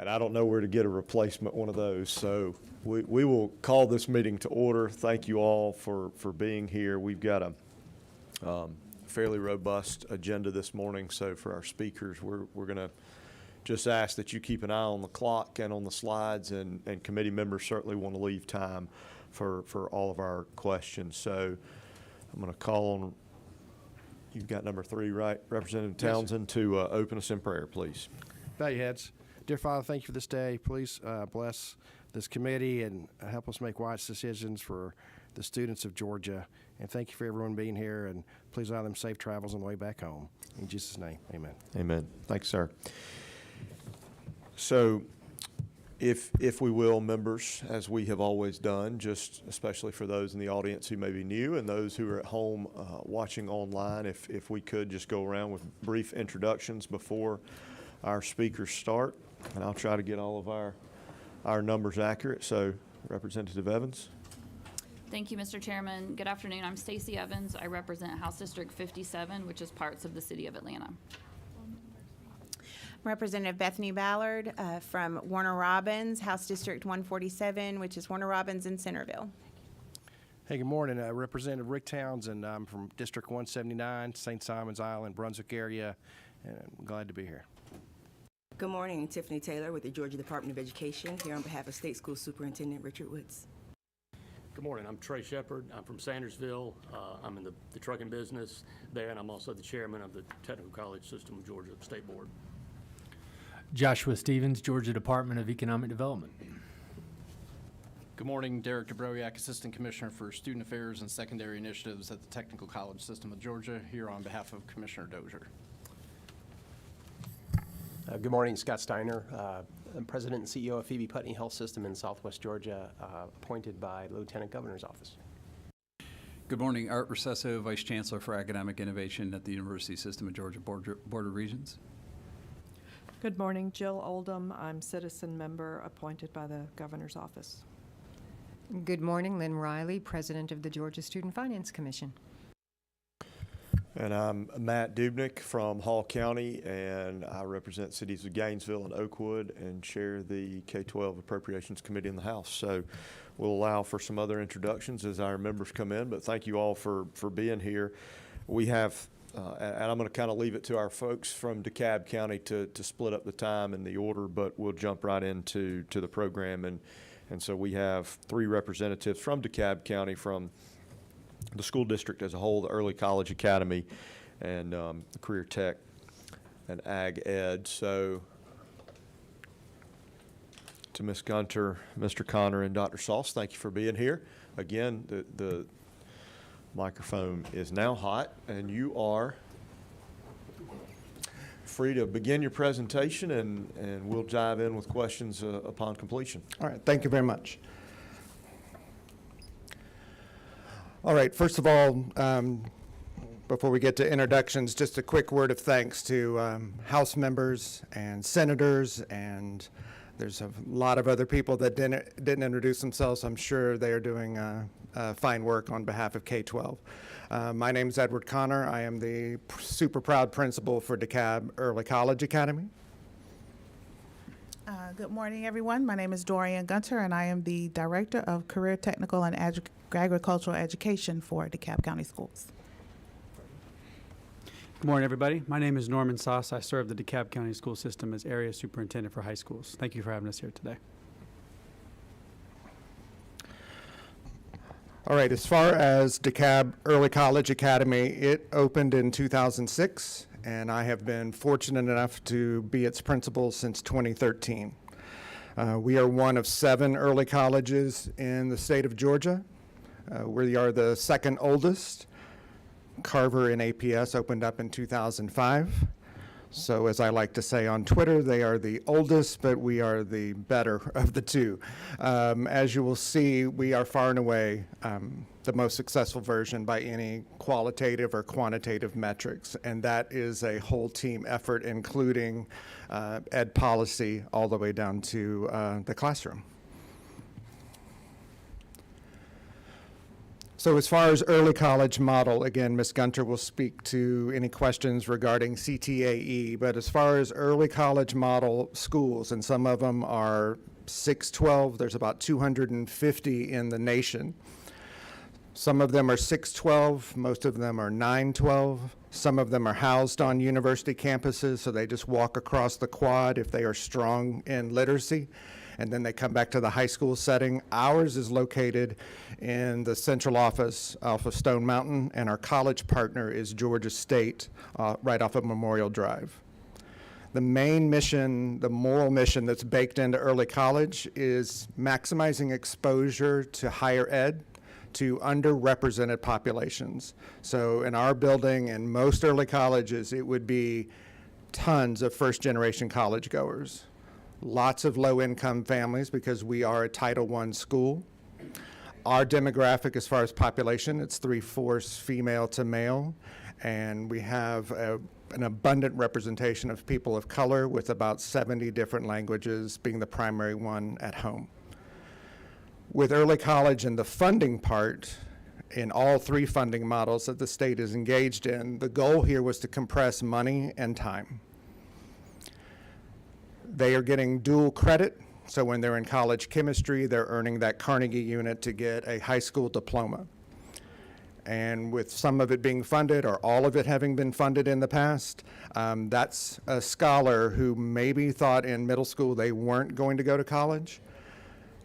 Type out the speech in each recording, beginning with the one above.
And I don't know where to get a replacement one of those. So we will call this meeting to order. Thank you all for being here. We've got a fairly robust agenda this morning. So for our speakers, we're going to just ask that you keep an eye on the clock and on the slides, and committee members certainly want to leave time for all of our questions. So I'm going to call on, you've got number 3, right? Representative Townsend, to open us in prayer, please. Bow your heads. Dear Father, thank you for this day. Please bless this committee and help us make wise decisions for the students of Georgia. And thank you for everyone being here, and please allow them safe travels on the way back home. In Jesus' name, amen. Amen. Thanks, sir. So if we will, members, as we have always done, just especially for those in the audience who may be new and those who are at home watching online, if we could just go around with brief introductions before our speakers start. And I'll try to get all of our numbers accurate. So, Representative Evans. Thank you, Mr. Chairman. Good afternoon. I'm Stacey Evans. I represent House District 57, which is parts of the city of Atlanta. Representative Bethany Ballard from Warner Robins, House District 147, which is Warner Robins in Centerville. Hey, good morning. Representative Rick Townsend. I'm from District 179, St. Simons Island, Brunswick area, and I'm glad to be here. Good morning, Tiffany Taylor with the Georgia Department of Education, here on behalf of State School Superintendent Richard Woods. Good morning, I'm Trey Shepard. I'm from Sandersville. I'm in the trucking business there, and I'm also the chairman of the Technical College System of Georgia State Board. Joshua Stevens, Georgia Department of Economic Development. Good morning, Derek DeBrowiak, Assistant Commissioner for Student Affairs and Secondary Initiatives at the Technical College System of Georgia, here on behalf of Commissioner Dozier. Good morning, Scott Steiner. I'm President and CEO of Phoebe Putney Health System in Southwest Georgia, appointed by the Lieutenant Governor's Office. Good morning, Art Recesso, Vice Chancellor for Academic Innovation at the University System of Georgia Board of Regents. Good morning, Jill Oldham. I'm citizen member appointed by the Governor's Office. Good morning, Lynn Riley, President of the Georgia Student Finance Commission. And I'm Matt Dubnik from Hall County, and I represent cities of Gainesville and Oakwood and chair the K-12 Appropriations Committee in the House. So we'll allow for some other introductions as our members come in, but thank you all for being here. We have, and I'm going to kind of leave it to our folks from DeKalb County to split up the time and the order, but we'll jump right into the program. And so we have 3 representatives from DeKalb County, from the school district as a whole, the Early College Academy, and the Career Tech and Ag Ed. So to Ms. Gunter, Mr. Connor, and Dr. Sauce, thank you for being here. Again, the microphone is now hot, and you are free to begin your presentation, and we'll dive in with questions upon completion. All right, thank you very much. All right, first of all, before we get to introductions, just a quick word of thanks to House members and senators, and there's a lot of other people that didn't introduce themselves. I'm sure they are doing fine work on behalf of K-12. My name is Edward Connor. I am the super proud principal for DeKalb Early College Academy. Good morning, everyone. My name is Dorian Gunter, and I am the Director of Career Technical and Agricultural Education for DeKalb County Schools. Good morning, everybody. My name is Norman Sauce. I serve the DeKalb County School System as Area Superintendent for High Schools. Thank you for having us here today. All right, as far as DeKalb Early College Academy, it opened in 2006, and I have been fortunate enough to be its principal since 2013. We are one of 7 early colleges in the state of Georgia. We are the second oldest. Carver and APS opened up in 2005. So as I like to say on Twitter, they are the oldest, but we are the better of the two. As you will see, we are far and away the most successful version by any qualitative or quantitative metrics, and that is a whole team effort, including ed policy all the way down to the classroom. So as far as early college model, again, Ms. Gunter will speak to any questions regarding CTAE, but as far as early college model schools, and some of them are 612, there's about 250 in the nation. Some of them are 612, most of them are 912. Some of them are housed on university campuses, so they just walk across the quad if they are strong in literacy, and then they come back to the high school setting. Ours is located in the central office off of Stone Mountain, and our college partner is Georgia State, right off of Memorial Drive. The main mission, the moral mission that's baked into early college is maximizing exposure to higher ed to underrepresented populations. So in our building and most early colleges, it would be tons of first-generation college goers. Lots of low-income families because we are a Title I school. Our demographic as far as population, it's 3/4 female to male, and we have an abundant representation of people of color with about 70 different languages being the primary one at home. With early college and the funding part, in all three funding models that the state is engaged in, the goal here was to compress money and time. They are getting dual credit, so when they're in college chemistry, they're earning that Carnegie unit to get a high school diploma. And with some of it being funded or all of it having been funded in the past, that's a scholar who maybe thought in middle school they weren't going to go to college,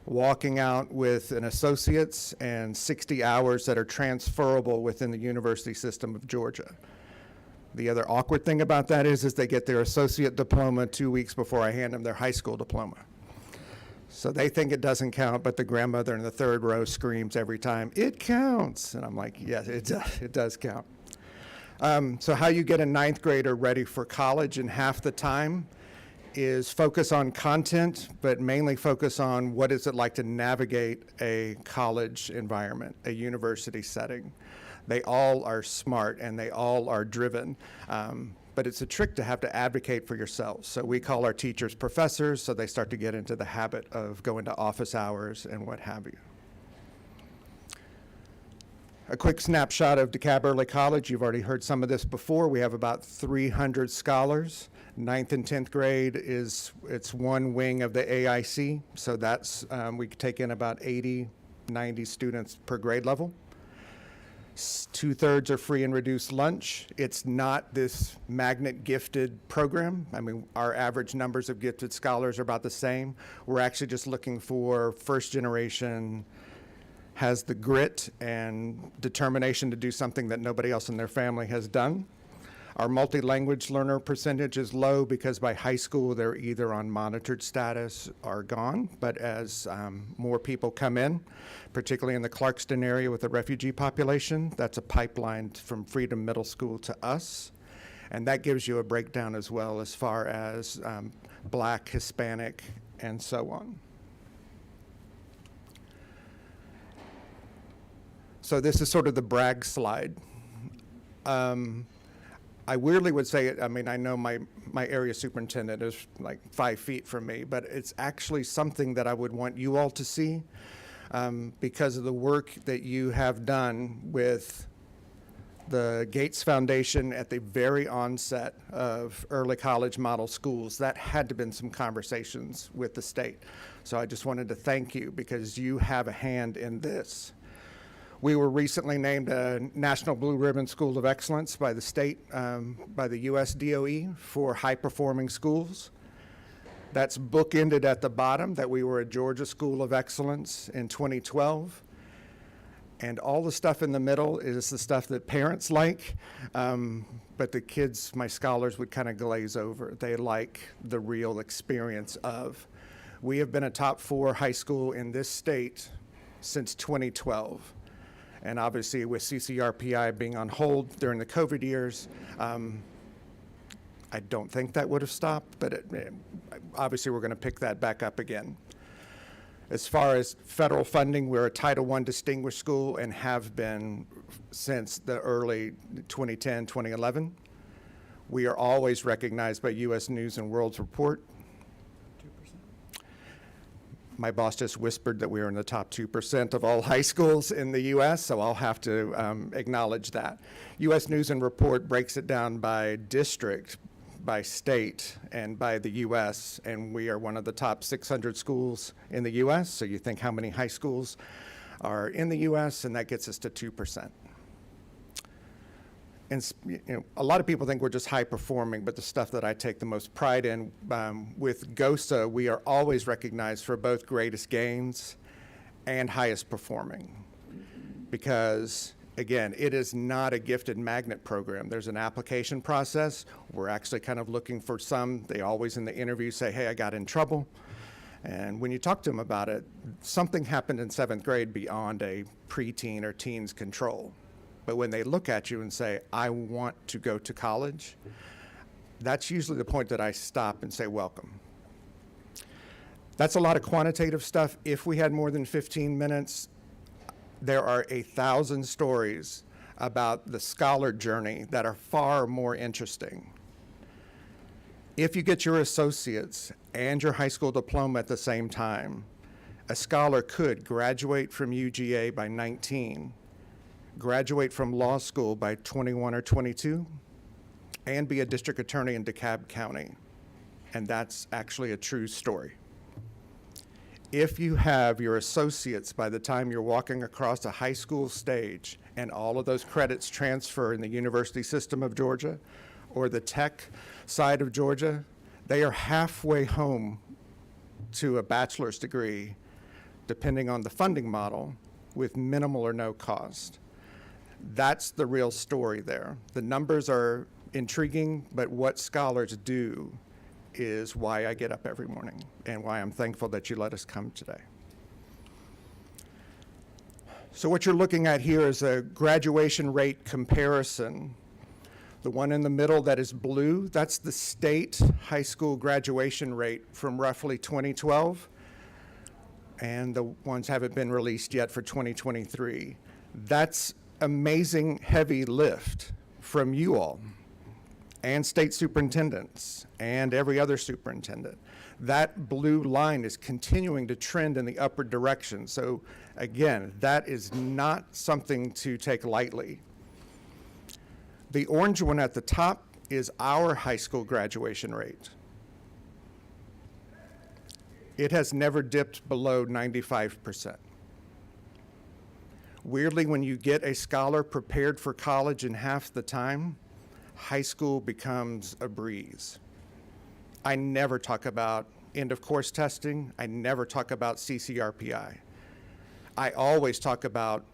walking out with an associate's and 60 hours that are transferable within the university system of Georgia. The other awkward thing about that is they get their associate diploma 2 weeks before I hand them their high school diploma. So they think it doesn't count, but the grandmother in the third row screams every time, "It counts!" And I'm like, yes, it does count. So how you get a ninth grader ready for college in half the time is focus on content, but mainly focus on what is it like to navigate a college environment, a university setting. They all are smart and they all are driven, but it's a trick to have to advocate for yourselves. So we call our teachers professors, so they start to get into the habit of going to office hours and what have you. A quick snapshot of DeKalb Early College. You've already heard some of this before. We have about 300 scholars. 9th and 10th grade it's one wing of the AIC, so that's, we take in about 80, 90 students per grade level. 2/3 are free and reduced lunch. It's not this magnet gifted program. I mean, our average numbers of gifted scholars are about the same. We're actually just looking for first generation, has the grit and determination to do something that nobody else in their family has done. Our multi-language learner percentage is low because by high school they're either on monitored status or gone. But as more people come in, particularly in the Clarkston area with the refugee population, that's a pipeline from Freedom Middle School to us. And that gives you a breakdown as well as far as Black, Hispanic, and so on. So this is sort of the brag slide. I weirdly would say, I mean, I know my area superintendent is like 5 feet from me, but it's actually something that I would want you all to see because of the work that you have done with the Gates Foundation at the very onset of early college model schools. That had to have been some conversations with the state. So I just wanted to thank you because you have a hand in this. We were recently named a National Blue Ribbon School of Excellence by the state, by the US DOE for high-performing schools. That's bookended at the bottom that we were a Georgia School of Excellence in 2012. And all the stuff in the middle is the stuff that parents like, but the kids, my scholars, would kind of glaze over. They like the real experience of. We have been a top 4 high school in this state since 2012. And obviously with CCRPI being on hold during the COVID years, I don't think that would have stopped, but obviously we're going to pick that back up again. As far as federal funding, we're a Title I distinguished school and have been since the early 2010, 2011. We are always recognized by U.S. News and World Report. My boss just whispered that we are in the top 2% of all high schools in the U.S., so I'll have to acknowledge that. U.S. News and Report breaks it down by district, by state, and by the U.S., and we are one of the top 600 schools in the U.S., so you think how many high schools are in the U.S., and that gets us to 2%. And a lot of people think we're just high performing, but the stuff that I take the most pride in, with GOSA, we are always recognized for both greatest gains and highest performing. Because, again, it is not a gifted magnet program. There's an application process. We're actually kind of looking for some. They always in the interview say, hey, I got in trouble. And when you talk to them about it, something happened in 7th grade beyond a preteen or teen's control. But when they look at you and say, I want to go to college, that's usually the point that I stop and say, welcome. That's a lot of quantitative stuff. If we had more than 15 minutes, there are 1,000 stories about the scholar journey that are far more interesting. If you get your associates and your high school diploma at the same time, a scholar could graduate from UGA by 19, graduate from law school by 21 or 22, and be a district attorney in DeKalb County. And that's actually a true story. If you have your associates by the time you're walking across a high school stage and all of those credits transfer in the university system of Georgia or the tech side of Georgia, they are halfway home to a bachelor's degree, depending on the funding model, with minimal or no cost. That's the real story there. The numbers are intriguing, but what scholars do is why I get up every morning and why I'm thankful that you let us come today. So what you're looking at here is a graduation rate comparison. The one in the middle that is blue, that's the state high school graduation rate from roughly 2012, and the ones haven't been released yet for 2023. That's amazing heavy lift from you all and state superintendents and every other superintendent. That blue line is continuing to trend in the upward direction. So again, that is not something to take lightly. The orange one at the top is our high school graduation rate. It has never dipped below 95%. Weirdly, when you get a scholar prepared for college in half the time, high school becomes a breeze. I never talk about end of course testing. I never talk about CCRPI. I always talk about,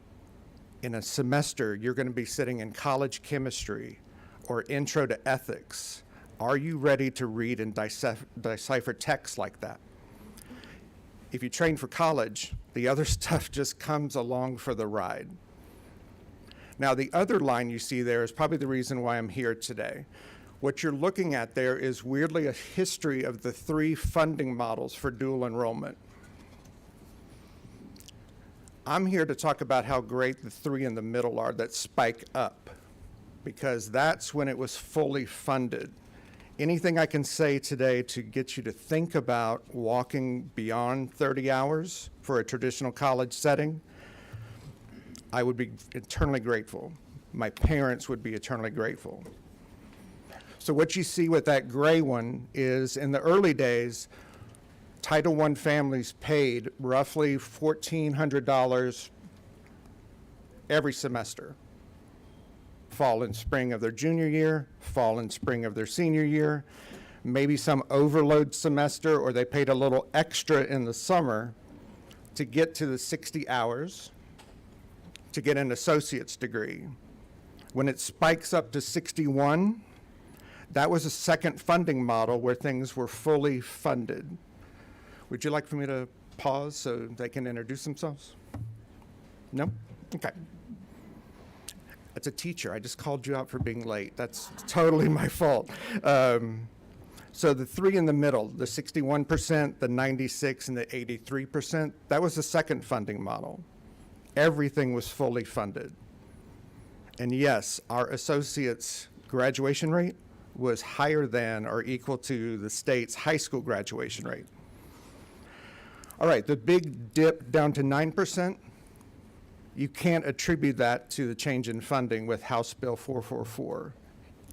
in a semester, you're going to be sitting in college chemistry or intro to ethics. Are you ready to read and decipher text like that? If you train for college, the other stuff just comes along for the ride. Now, the other line you see there is probably the reason why I'm here today. What you're looking at there is weirdly a history of the 3 funding models for dual enrollment. I'm here to talk about how great the 3 in the middle are that spike up, because that's when it was fully funded. Anything I can say today to get you to think about walking beyond 30 hours for a traditional college setting, I would be eternally grateful. My parents would be eternally grateful. So what you see with that gray one is, in the early days, Title I families paid roughly $1,400 every semester. Fall and spring of their junior year, fall and spring of their senior year, maybe some overload semester, or they paid a little extra in the summer to get to the 60 hours to get an associate's degree. When it spikes up to 61, that was a second funding model where things were fully funded. Would you like for me to pause so they can introduce themselves? No? Okay. As a teacher, I just called you out for being late. That's totally my fault. So the 3 in the middle, the 61%, the 96%, and the 83%, that was the second funding model. Everything was fully funded. And yes, our associates' graduation rate was higher than or equal to the state's high school graduation rate. All right, the big dip down to 9%, you can't attribute that to the change in funding with House Bill 444.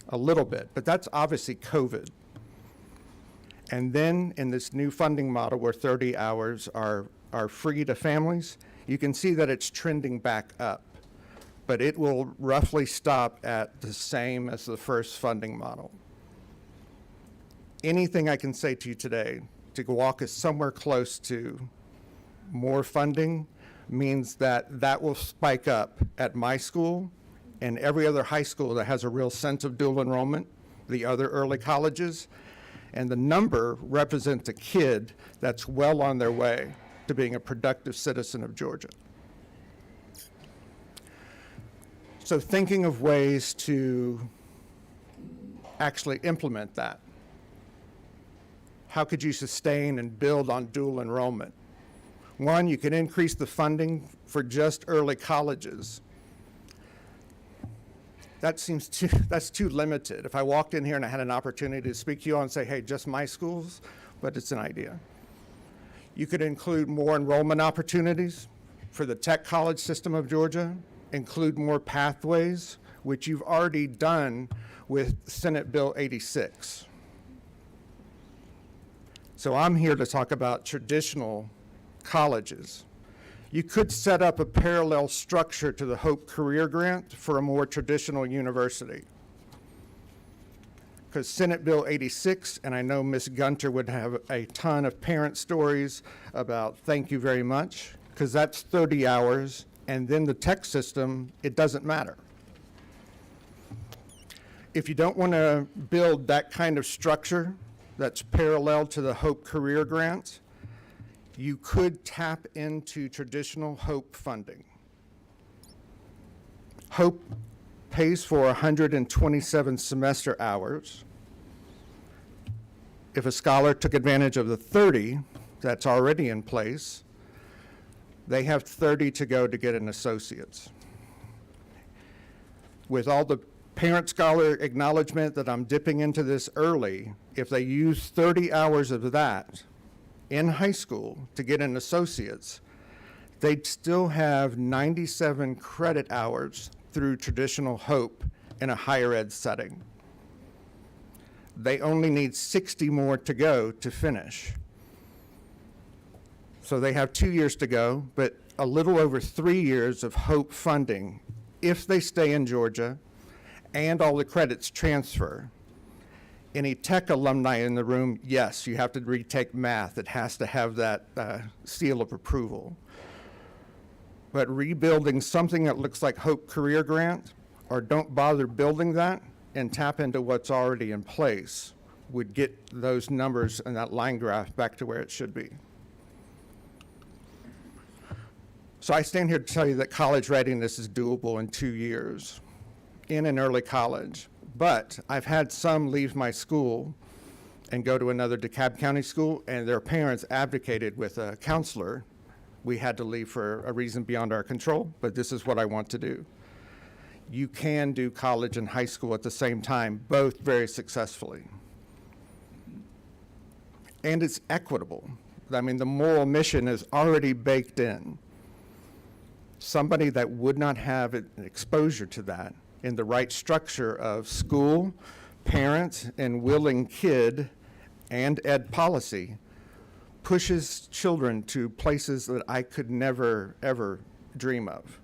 A little bit, but that's obviously COVID. And then in this new funding model where 30 hours are free to families, you can see that it's trending back up. But it will roughly stop at the same as the first funding model. Anything I can say to you today to walk us somewhere close to more funding means that that will spike up at my school and every other high school that has a real sense of dual enrollment, the other early colleges, and the number represents a kid that's well on their way to being a productive citizen of Georgia. So thinking of ways to actually implement that. How could you sustain and build on dual enrollment? One, you can increase the funding for just early colleges. That's too limited. If I walked in here and I had an opportunity to speak to you all and say, hey, just my schools, but it's an idea. You could include more enrollment opportunities for the Tech College system of Georgia, include more pathways, which you've already done with Senate Bill 86. So I'm here to talk about traditional colleges. You could set up a parallel structure to the Hope Career Grant for a more traditional university. Because Senate Bill 86, and I know Ms. Gunter would have a ton of parent stories about thank you very much, because that's 30 hours, and then the tech system, it doesn't matter. If you don't want to build that kind of structure that's parallel to the Hope Career Grant, you could tap into traditional Hope funding. Hope pays for 127 semester hours. If a scholar took advantage of the 30 that's already in place, they have 30 to go to get an associate's. With all the parent scholar acknowledgement that I'm dipping into this early, if they use 30 hours of that in high school to get an associate's, they'd still have 97 credit hours through traditional Hope in a higher ed setting. They only need 60 more to go to finish. So they have 2 years to go, but a little over 3 years of Hope funding if they stay in Georgia and all the credits transfer. Any tech alumni in the room, yes, you have to retake math. It has to have that seal of approval. But rebuilding something that looks like Hope Career Grant, or don't bother building that and tap into what's already in place, would get those numbers and that line graph back to where it should be. So I stand here to tell you that college readiness is doable in 2 years in an early college. But I've had some leave my school and go to another DeKalb County school, and their parents advocated with a counselor. We had to leave for a reason beyond our control, but this is what I want to do. You can do college and high school at the same time, both very successfully. And it's equitable. I mean, the moral mission is already baked in. Somebody that would not have an exposure to that in the right structure of school, parents, and willing kid, and ed policy pushes children to places that I could never, ever dream of.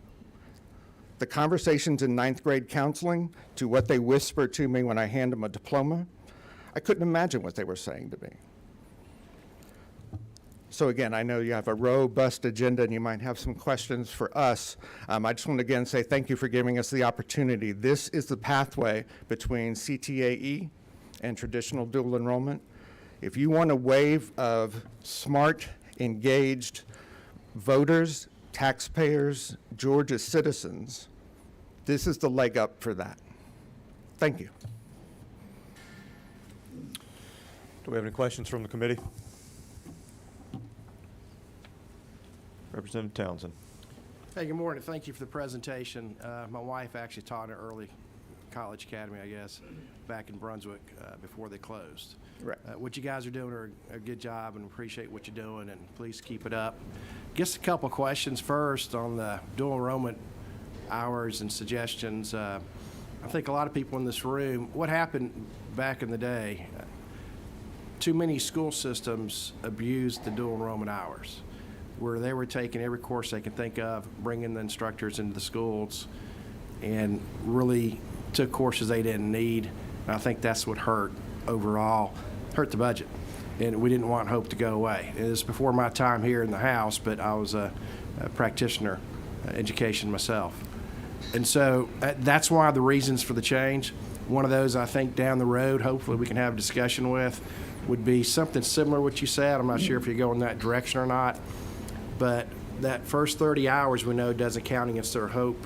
The conversations in 9th grade counseling to what they whisper to me when I hand them a diploma, I couldn't imagine what they were saying to me. So again, I know you have a robust agenda and you might have some questions for us. I just want to again say thank you for giving us the opportunity. This is the pathway between CTAE and traditional dual enrollment. If you want a wave of smart, engaged voters, taxpayers, Georgia citizens, this is the leg up for that. Thank you. Do we have any questions from the committee? Representative Townsend. Hey, good morning. Thank you for the presentation. My wife actually taught an early College Academy, I guess, back in Brunswick before they closed. Right. What you guys are doing are a good job, and appreciate what you're doing, and please keep it up. Guess a couple questions first on the dual enrollment hours and suggestions. I think a lot of people in this room, what happened back in the day, too many school systems abused the dual enrollment hours, where they were taking every course they could think of, bringing the instructors into the schools, and really took courses they didn't need. And I think that's what hurt overall, hurt the budget. And we didn't want Hope to go away. It was before my time here in the House, but I was a practitioner, education myself. And so that's why the reasons for the change. One of those I think down the road, hopefully we can have a discussion with, would be something similar to what you said. I'm not sure if you go in that direction or not. But that first 30 hours we know doesn't count against their Hope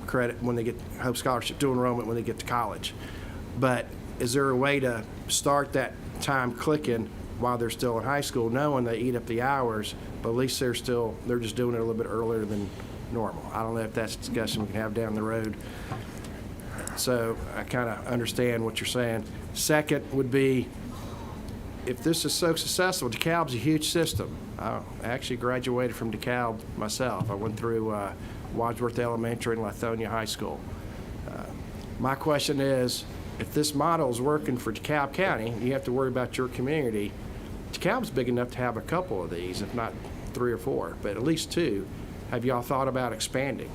credit when they get Hope Scholarship dual enrollment when they get to college. But is there a way to start that time clicking while they're still in high school, knowing they eat up the hours, but at least they're just doing it a little bit earlier than normal? I don't know if that's a discussion we can have down the road. So I kind of understand what you're saying. Second would be, if this is so successful, DeKalb's a huge system. I actually graduated from DeKalb myself. I went through Wadsworth Elementary and Lithonia High School. My question is, if this model is working for DeKalb County, you have to worry about your community. DeKalb's big enough to have a couple of these, if not 3 or 4, but at least 2. Have y'all thought about expanding?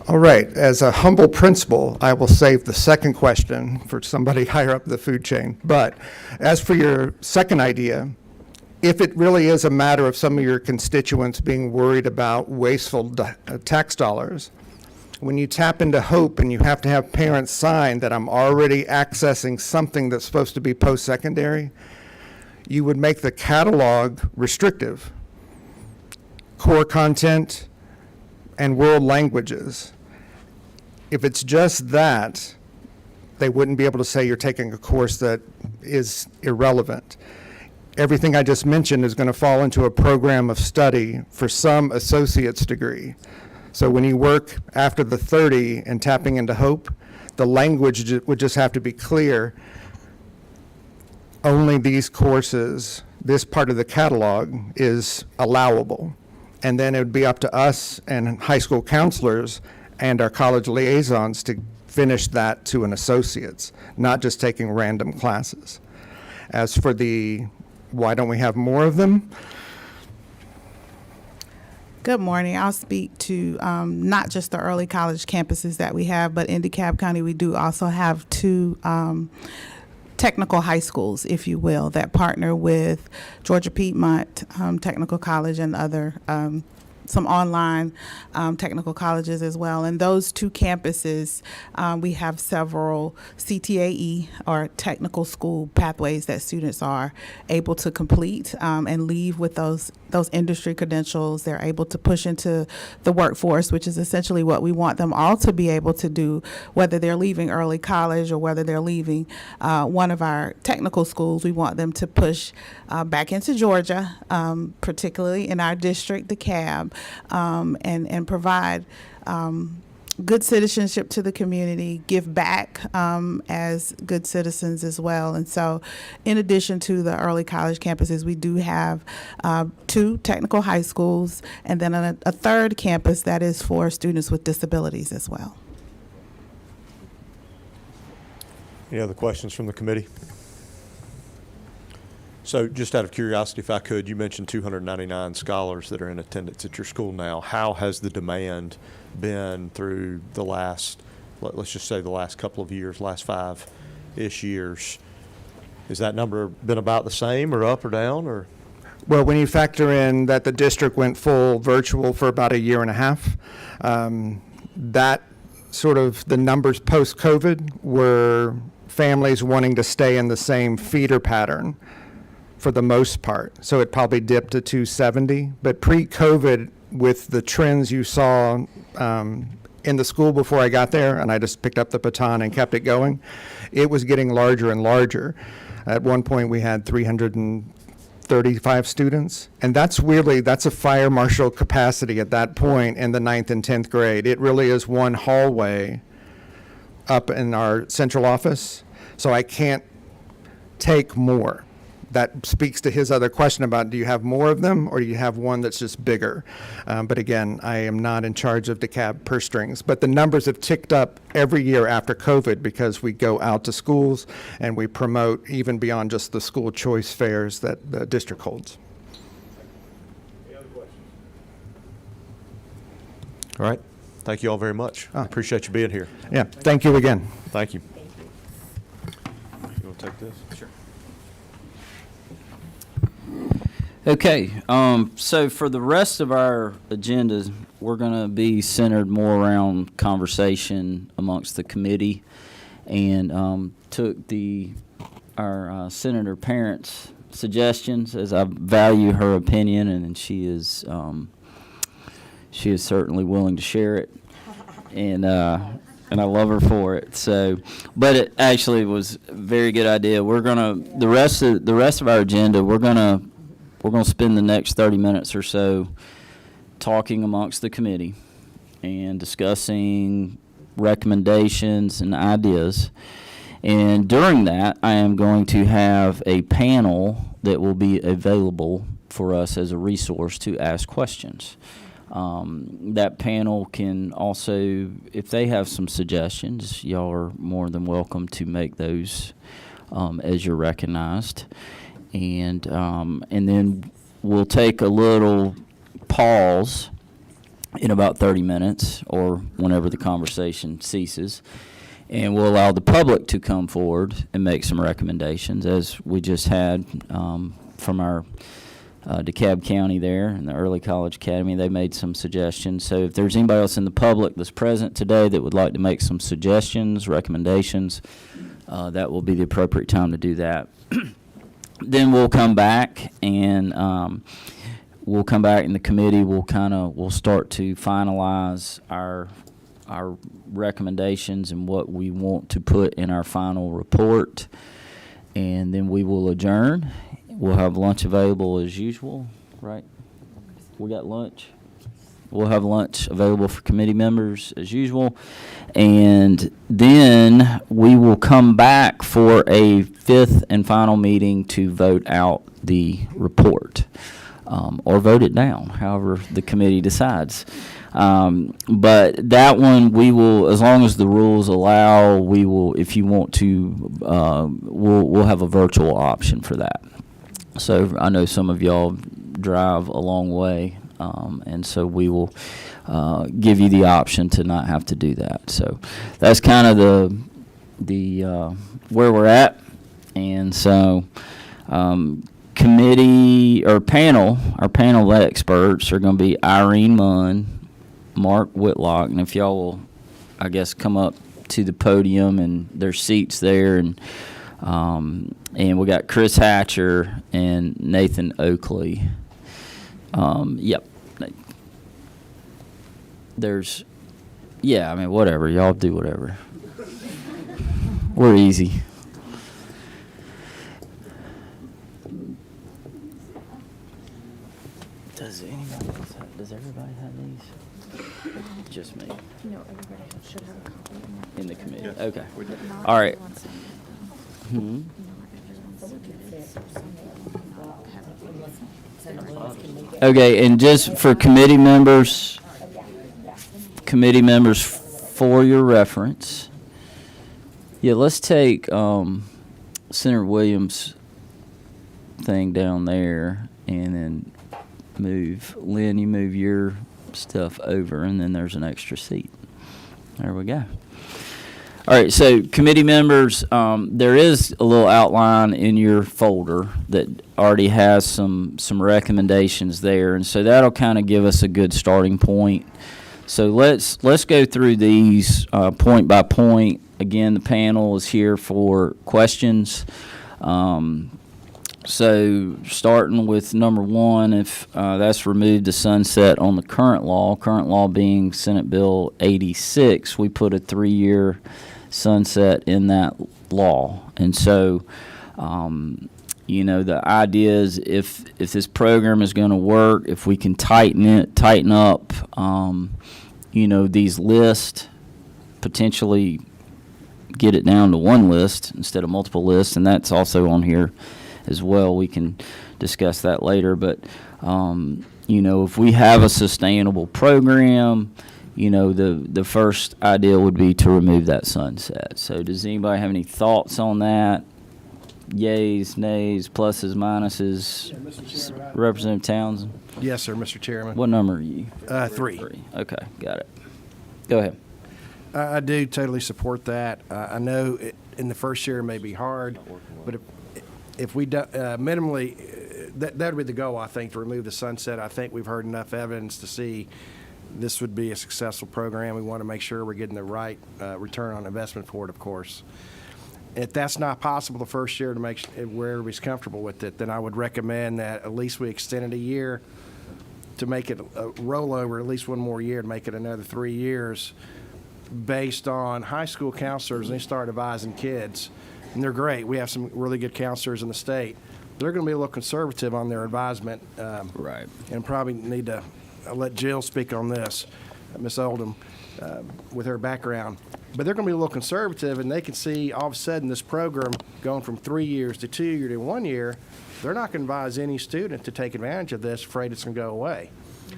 All right, as a humble principal, I will save the second question for somebody higher up the food chain. But as for your second idea, if it really is a matter of some of your constituents being worried about wasteful tax dollars, when you tap into Hope and you have to have parents sign that I'm already accessing something that's supposed to be post-secondary, you would make the catalog restrictive. Core content and world languages. If it's just that, they wouldn't be able to say you're taking a course that is irrelevant. Everything I just mentioned is going to fall into a program of study for some associate's degree. So when you work after the 30 and tapping into Hope, the language would just have to be clear. Only these courses, this part of the catalog is allowable. And then it would be up to us and high school counselors and our college liaisons to finish that to an associate's, not just taking random classes. As for the, why don't we have more of them? Good morning. I'll speak to not just the early college campuses that we have, but in DeKalb County, we do also have 2 technical high schools, if you will, that partner with Georgia Piedmont Technical College and other some online technical colleges as well. And those 2 campuses, we have several CTAE, or technical school pathways, that students are able to complete and leave with those industry credentials. They're able to push into the workforce, which is essentially what we want them all to be able to do, whether they're leaving early college or whether they're leaving one of our technical schools. We want them to push back into Georgia, particularly in our district, DeKalb, and provide good citizenship to the community, give back as good citizens as well. And so in addition to the early college campuses, we do have 2 technical high schools, and then a 3rd campus that is for students with disabilities as well. Any other questions from the committee? So just out of curiosity, if I could, you mentioned 299 scholars that are in attendance at your school now. How has the demand been through the last, let's just say the last couple of years, last 5-ish years? Has that number been about the same or up or down, or? Well, when you factor in that the district went full virtual for about a year and a half, that sort of the numbers post-COVID were families wanting to stay in the same feeder pattern for the most part. So it probably dipped to 270. But pre-COVID, with the trends you saw in the school before I got there, and I just picked up the baton and kept it going, it was getting larger and larger. At one point, we had 300 and 35 students. And that's a fire marshal capacity at that point in the 9th and 10th grade. It really is one hallway up in our central office, so I can't take more. That speaks to his other question about, do you have more of them, or do you have one that's just bigger? But again, I am not in charge of DeKalb purse strings. But the numbers have ticked up every year after COVID because we go out to schools and we promote even beyond just the school choice fairs that the district holds. Any other questions? All right. Thank you all very much. I appreciate you being here. Yeah, thank you again. Thank you. You want to take this? Sure. Okay, so for the rest of our agendas, we're going to be centered more around conversation amongst the committee, and took our Senator Parent's suggestions, as I value her opinion, and she is certainly willing to share it, and I love her for it. So, but it actually was a very good idea. We're gonna the rest of our agenda. We're gonna spend the next 30 minutes or so talking amongst the committee and discussing recommendations and ideas. And during that, I am going to have a panel that will be available for us as a resource to ask questions. That panel can also, if they have some suggestions, y'all are more than welcome to make those as you're recognized. And then we'll take a little pause in about 30 minutes or whenever the conversation ceases, and we'll allow the public to come forward and make some recommendations, as we just had from our DeKalb County there and the Early College Academy. They made some suggestions. So if there's anybody else in the public that's present today that would like to make some suggestions, recommendations, that will be the appropriate time to do that. Then we'll come back and in the committee we'll start to finalize our recommendations and what we want to put in our final report, and then we will adjourn. We'll have lunch available as usual, right? We got lunch. We'll have lunch available for committee members as usual. And then we will come back for a fifth and final meeting to vote out the report, or vote it down, however the committee decides. But that one, we will, as long as the rules allow, we will, if you want to, we'll have a virtual option for that. So I know some of y'all drive a long way, and so we will give you the option to not have to do that. So that's kind of the where we're at. And so committee or panel, our panel of experts are going to be Irene Munn, Mark Whitlock, and if y'all will, I guess, come up to the podium, and there's seats there, and we got Chris Hatcher and Nathan Oakley. Yep. There's, yeah, I mean, whatever. Y'all do whatever. We're easy. Does everybody have these? Just me. No, everybody should have a copy. In the committee. Okay. All right. Okay, and just for committee members, for your reference, yeah, let's take Senator Williams' thing down there, and then move, Lynn, you move your stuff over, and then there's an extra seat. There we go. All right, so committee members, there is a little outline in your folder that already has some recommendations there, and so that'll kind of give us a good starting point. So let's go through these point by point. Again, the panel is here for questions. So starting with number one, if that's remove the sunset on the current law being Senate Bill 86, we put a 3-year sunset in that law. And so You know, the idea is if this program is going to work, if we can tighten up, you know, these lists, potentially get it down to one list instead of multiple lists, and that's also on here as well. We can discuss that later, but you know, if we have a sustainable program, you know, the first idea would be to remove that sunset. So does anybody have any thoughts on that? Yays, nays, pluses, minuses? Representative Townsend? Yes, sir, Mr. Chairman. What number are you? 3. Okay, got it. Go ahead. I do totally support that. I know in the first year it may be hard, but if we do, minimally, that would be the goal, I think, to remove the sunset. I think we've heard enough evidence to see this would be a successful program. We want to make sure we're getting the right return on investment for it, of course. If that's not possible the first year to make where everybody's comfortable with it, then I would recommend that at least we extend it a year to make it a rollover, at least one more year, to make it another 3 years, based on high school counselors. They start advising kids, and they're great. We have some really good counselors in the state. They're going to be a little conservative on their advisement. Right. And probably need to let Jill speak on this, Ms. Oldham, with her background. But they're going to be a little conservative, and they can see all of a sudden this program going from 3 years to 2 years to 1 year. They're not going to advise any student to take advantage of this, afraid it's going to go away.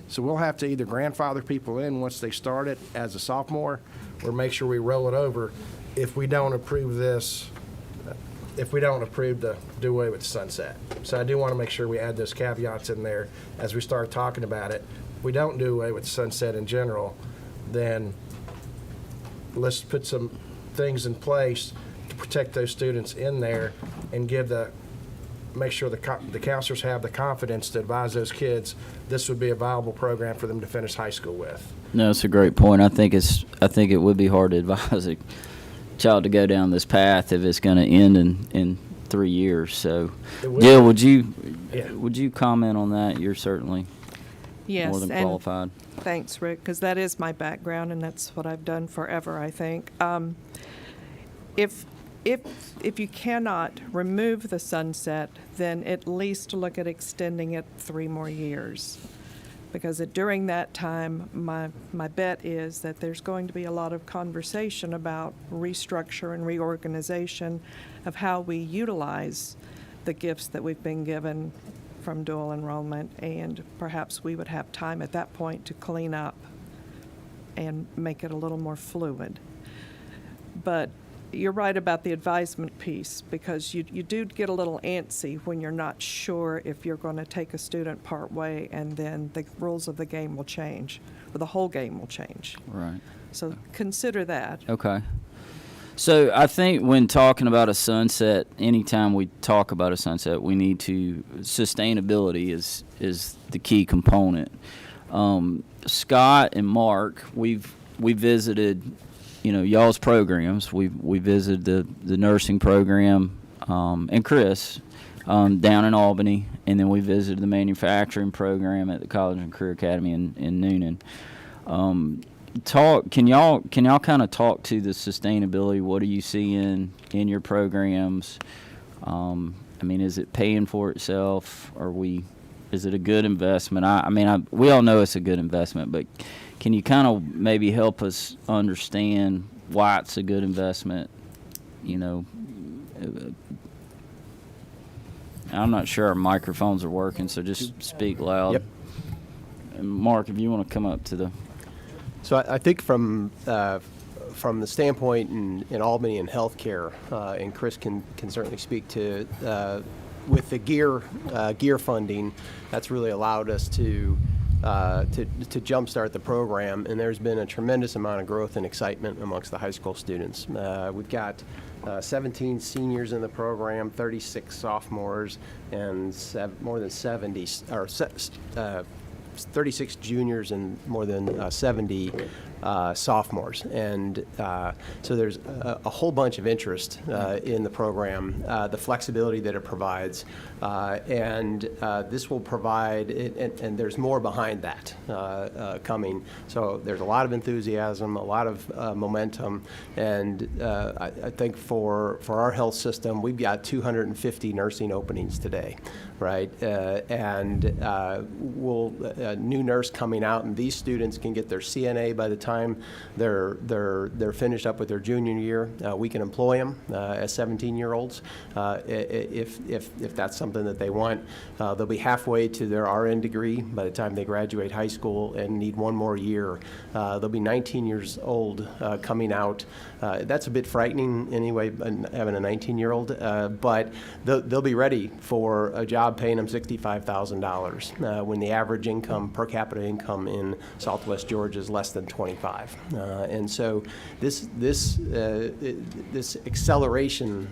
So we'll have to either grandfather people in once they start it as a sophomore, or make sure we roll it over if we don't approve this, if we don't approve to do away with the sunset. So I do want to make sure we add those caveats in there as we start talking about it. If we don't do away with the sunset in general, then let's put some things in place to protect those students in there and make sure the counselors have the confidence to advise those kids this would be a viable program for them to finish high school with. No, it's a great point. I think it would be hard to advise a child to go down this path if it's going to end in 3 years. So, Jill, would you comment on that? You're certainly more than qualified. Thanks, Rick, because that is my background, and that's what I've done forever, I think. If you cannot remove the sunset, then at least look at extending it 3 more years. Because during that time, my bet is that there's going to be a lot of conversation about restructure and reorganization of how we utilize the gifts that we've been given from dual enrollment, and perhaps we would have time at that point to clean up and make it a little more fluid. But you're right about the advisement piece, because you do get a little antsy when you're not sure if you're going to take a student part way and then the rules of the game will change, or the whole game will change. Right. So consider that. Okay. So I think when talking about a sunset, anytime we talk about a sunset, we need to, sustainability is the key component. Scott and Mark, we visited, you know, y'all's programs. We visited the nursing program, and Chris down in Albany, and then we visited the manufacturing program at the College and Career Academy in Noonan. Can y'all kind of talk to the sustainability? What are you seeing in your programs? I mean, is it paying for itself? Is it a good investment? We all know it's a good investment, but can you kind of maybe help us understand why it's a good investment? You know, I'm not sure our microphones are working, so just speak loud. Yep. And Mark, if you want to come up to the... So I think from the standpoint in Albany and healthcare, and Chris can certainly speak to, with the gear funding, that's really allowed us to jumpstart the program, and there's been a tremendous amount of growth and excitement amongst the high school students. We've got 17 seniors in the program, 36 sophomores, and more than 70 36 juniors and more than 70 sophomores. And so there's a whole bunch of interest in the program, the flexibility that it provides, and this will provide, and there's more behind that coming. So there's a lot of enthusiasm, a lot of momentum, and I think for our health system, we've got 250 nursing openings today, right? And we'll new nurse coming out, and these students can get their CNA by the time they're finished up with their junior year. We can employ them as 17-year-olds if that's something that they want. They'll be halfway to their RN degree by the time they graduate high school and need one more year. They'll be 19 years old coming out. That's a bit frightening anyway, having a 19-year-old, but they'll be ready for a job paying them $65,000 when the average income, per capita income in Southwest Georgia is less than 25. And so this acceleration,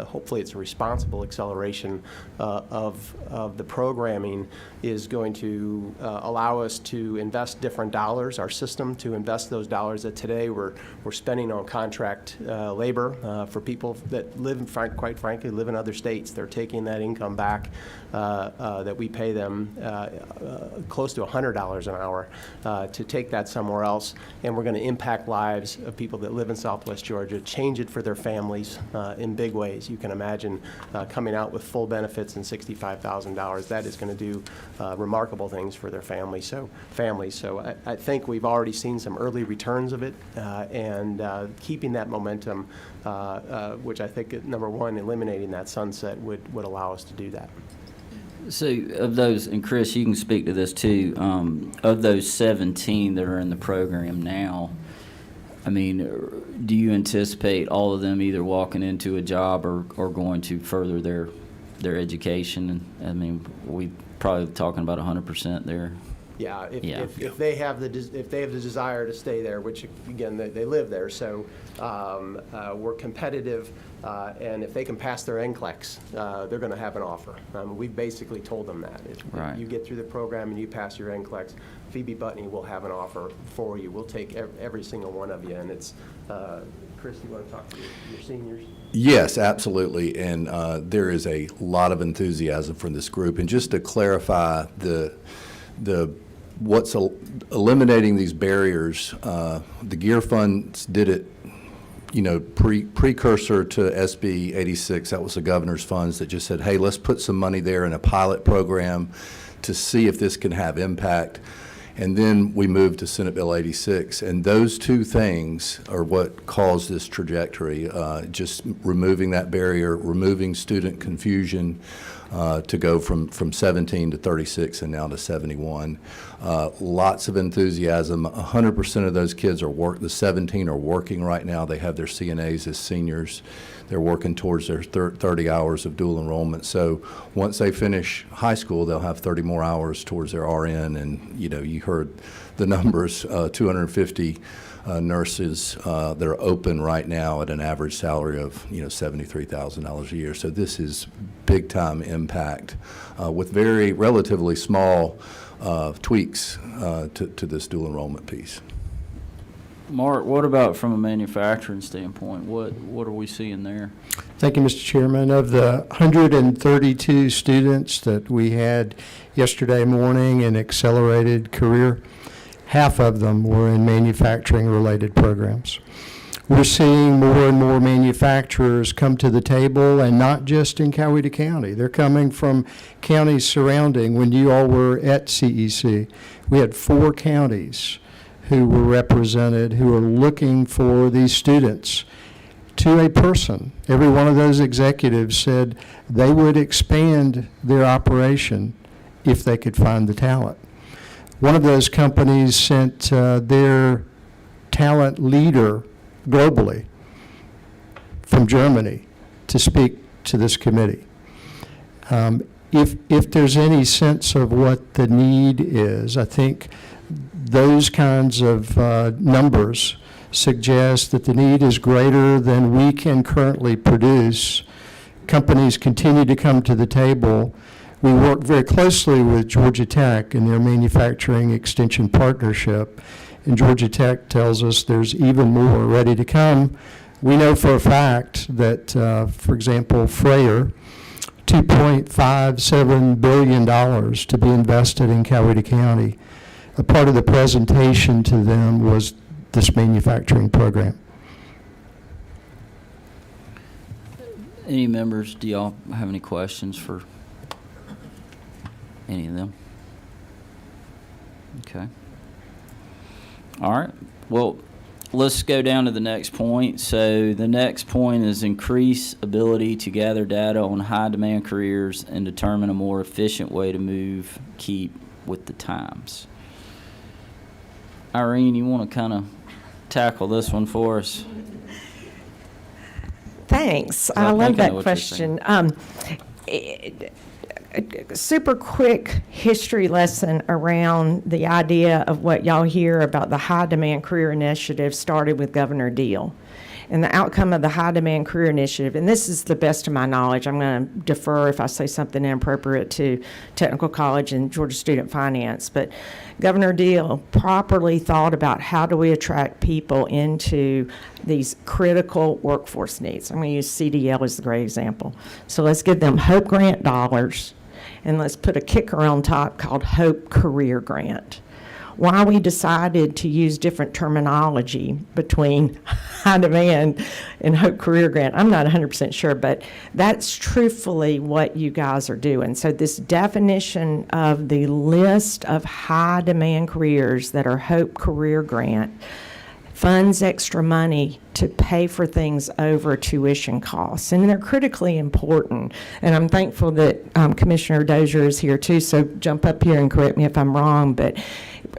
hopefully it's a responsible acceleration of the programming, is going to allow us to invest different dollars, our system to invest those dollars that today we're spending on contract labor for people that live, quite frankly, live in other states. They're taking that income back that we pay them close to $100 an hour to take that somewhere else, and we're going to impact lives of people that live in Southwest Georgia, change it for their families in big ways. You can imagine coming out with full benefits and $65,000. That is going to do remarkable things for their families. So I think we've already seen some early returns of it, and keeping that momentum, which I think, number one, eliminating that sunset would allow us to do that. So of those, and Chris, you can speak to this too, of those 17 that are in the program now, I mean, do you anticipate all of them either walking into a job or going to further their education? I mean, we probably talking about 100% there. Yeah, if they have the desire to stay there, which again they live there, so we're competitive, and if they can pass their NCLEX, they're going to have an offer. We've basically told them that if you get through the program and you pass your NCLEX, Phoebe Butney will have an offer for you. We'll take every single one of you, and it's Chris, you want to talk to your seniors? Yes, absolutely, and there is a lot of enthusiasm from this group. And just to clarify what's eliminating these barriers, the GEAR funds did it, precursor to SB 86. That was the governor's funds that just said, hey, let's put some money there in a pilot program to see if this can have impact. And then we moved to Senate Bill 86, and those two things are what caused this trajectory, just removing that barrier, removing student confusion, to go from 17 to 36 and now to 71. Lots of enthusiasm. 100% of those kids the 17 are working right now. They have their CNAs as seniors. They're working towards their 30 hours of dual enrollment. So once they finish high school, they'll have 30 more hours towards their RN. And, you heard the numbers, 250 nurses that are open right now at an average salary of $73,000 a year. So this is big time impact with very relatively small tweaks to this dual enrollment piece. Mark, what about from a manufacturing standpoint? What are we seeing there? Thank you, Mr. Chairman. Of the 132 students that we had yesterday morning in accelerated career, half of them were in manufacturing-related programs. We're seeing more and more manufacturers come to the table, and not just in Coweta County. They're coming from counties surrounding. When you all were at CEC, we had 4 counties who were represented, who are looking for these students to a person. Every one of those executives said they would expand their operation if they could find the talent. One of those companies sent their talent leader globally from Germany to speak to this committee. If there's any sense of what the need is, I think those kinds of numbers suggest that the need is greater than we can currently produce. Companies continue to come to the table. We work very closely with Georgia Tech and their manufacturing extension partnership, and Georgia Tech tells us there's even more ready to come. We know for a fact that, for example, Freyr, $2.57 billion to be invested in Coweta County. A part of the presentation to them was this manufacturing program. Any members, do y'all have any questions for any of them? Okay. All right. Well, let's go down to the next point. So the next point is increase ability to gather data on high-demand careers and determine a more efficient way to keep with the times. Irene, you want to kind of tackle this one for us? Thanks. I love that question. Super quick history lesson around the idea of what y'all hear about the High Demand Career Initiative started with Governor Deal. And the outcome of the High Demand Career Initiative, and this is the best of my knowledge, I'm going to defer if I say something inappropriate to Technical College and Georgia Student Finance, but Governor Deal properly thought about how do we attract people into these critical workforce needs. I'm going to use CDL as the great example. So let's give them HOPE Grant dollars, and let's put a kicker on top called HOPE Career Grant. Why we decided to use different terminology between high demand and HOPE Career Grant, I'm not 100% sure, but that's truthfully what you guys are doing. So this definition of the list of high demand careers that are HOPE Career Grant funds extra money to pay for things over tuition costs, and they're critically important. And I'm thankful that Commissioner Dozier is here too, so jump up here and correct me if I'm wrong, but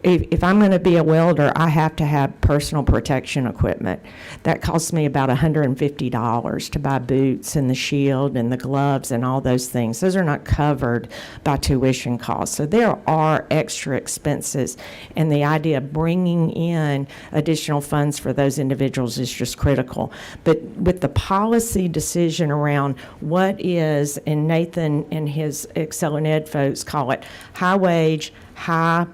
if I'm going to be a welder, I have to have personal protection equipment. That costs me about $150 to buy boots and the shield and the gloves and all those things. Those are not covered by tuition costs. So there are extra expenses, and the idea of bringing in additional funds for those individuals is just critical. But with the policy decision around what is, and Nathan and his Excel and Ed folks call it high wage, high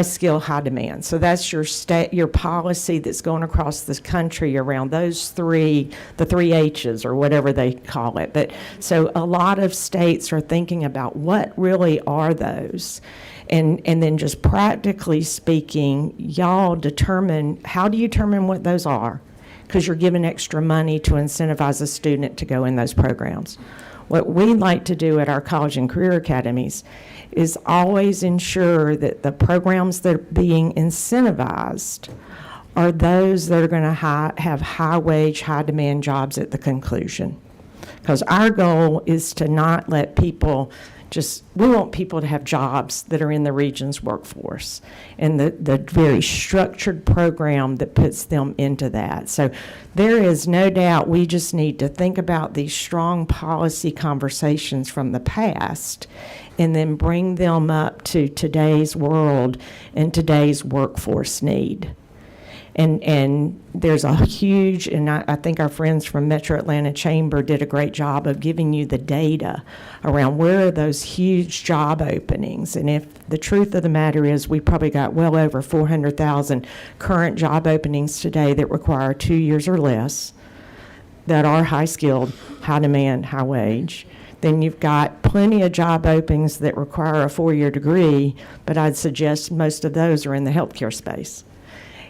skill, high demand. So that's your policy that's going across this country around those the three H's or whatever they call it. But so a lot of states are thinking about what really are those. And then just practically speaking, y'all how do you determine what those are? Because you're giving extra money to incentivize a student to go in those programs. What we like to do at our college and career academies is always ensure that the programs that are being incentivized are those that are going to have high wage, high demand jobs at the conclusion. Because our goal is to not let people we want people to have jobs that are in the region's workforce and the very structured program that puts them into that. So there is no doubt we just need to think about these strong policy conversations from the past and then bring them up to today's world and today's workforce need. And there's a huge, and I think our friends from Metro Atlanta Chamber did a great job of giving you the data around where are those huge job openings. And if the truth of the matter is we probably got well over 400,000 current job openings today that require 2 years or less, that are high skilled, high demand, high wage. Then you've got plenty of job openings that require a 4-year degree, but I'd suggest most of those are in the healthcare space.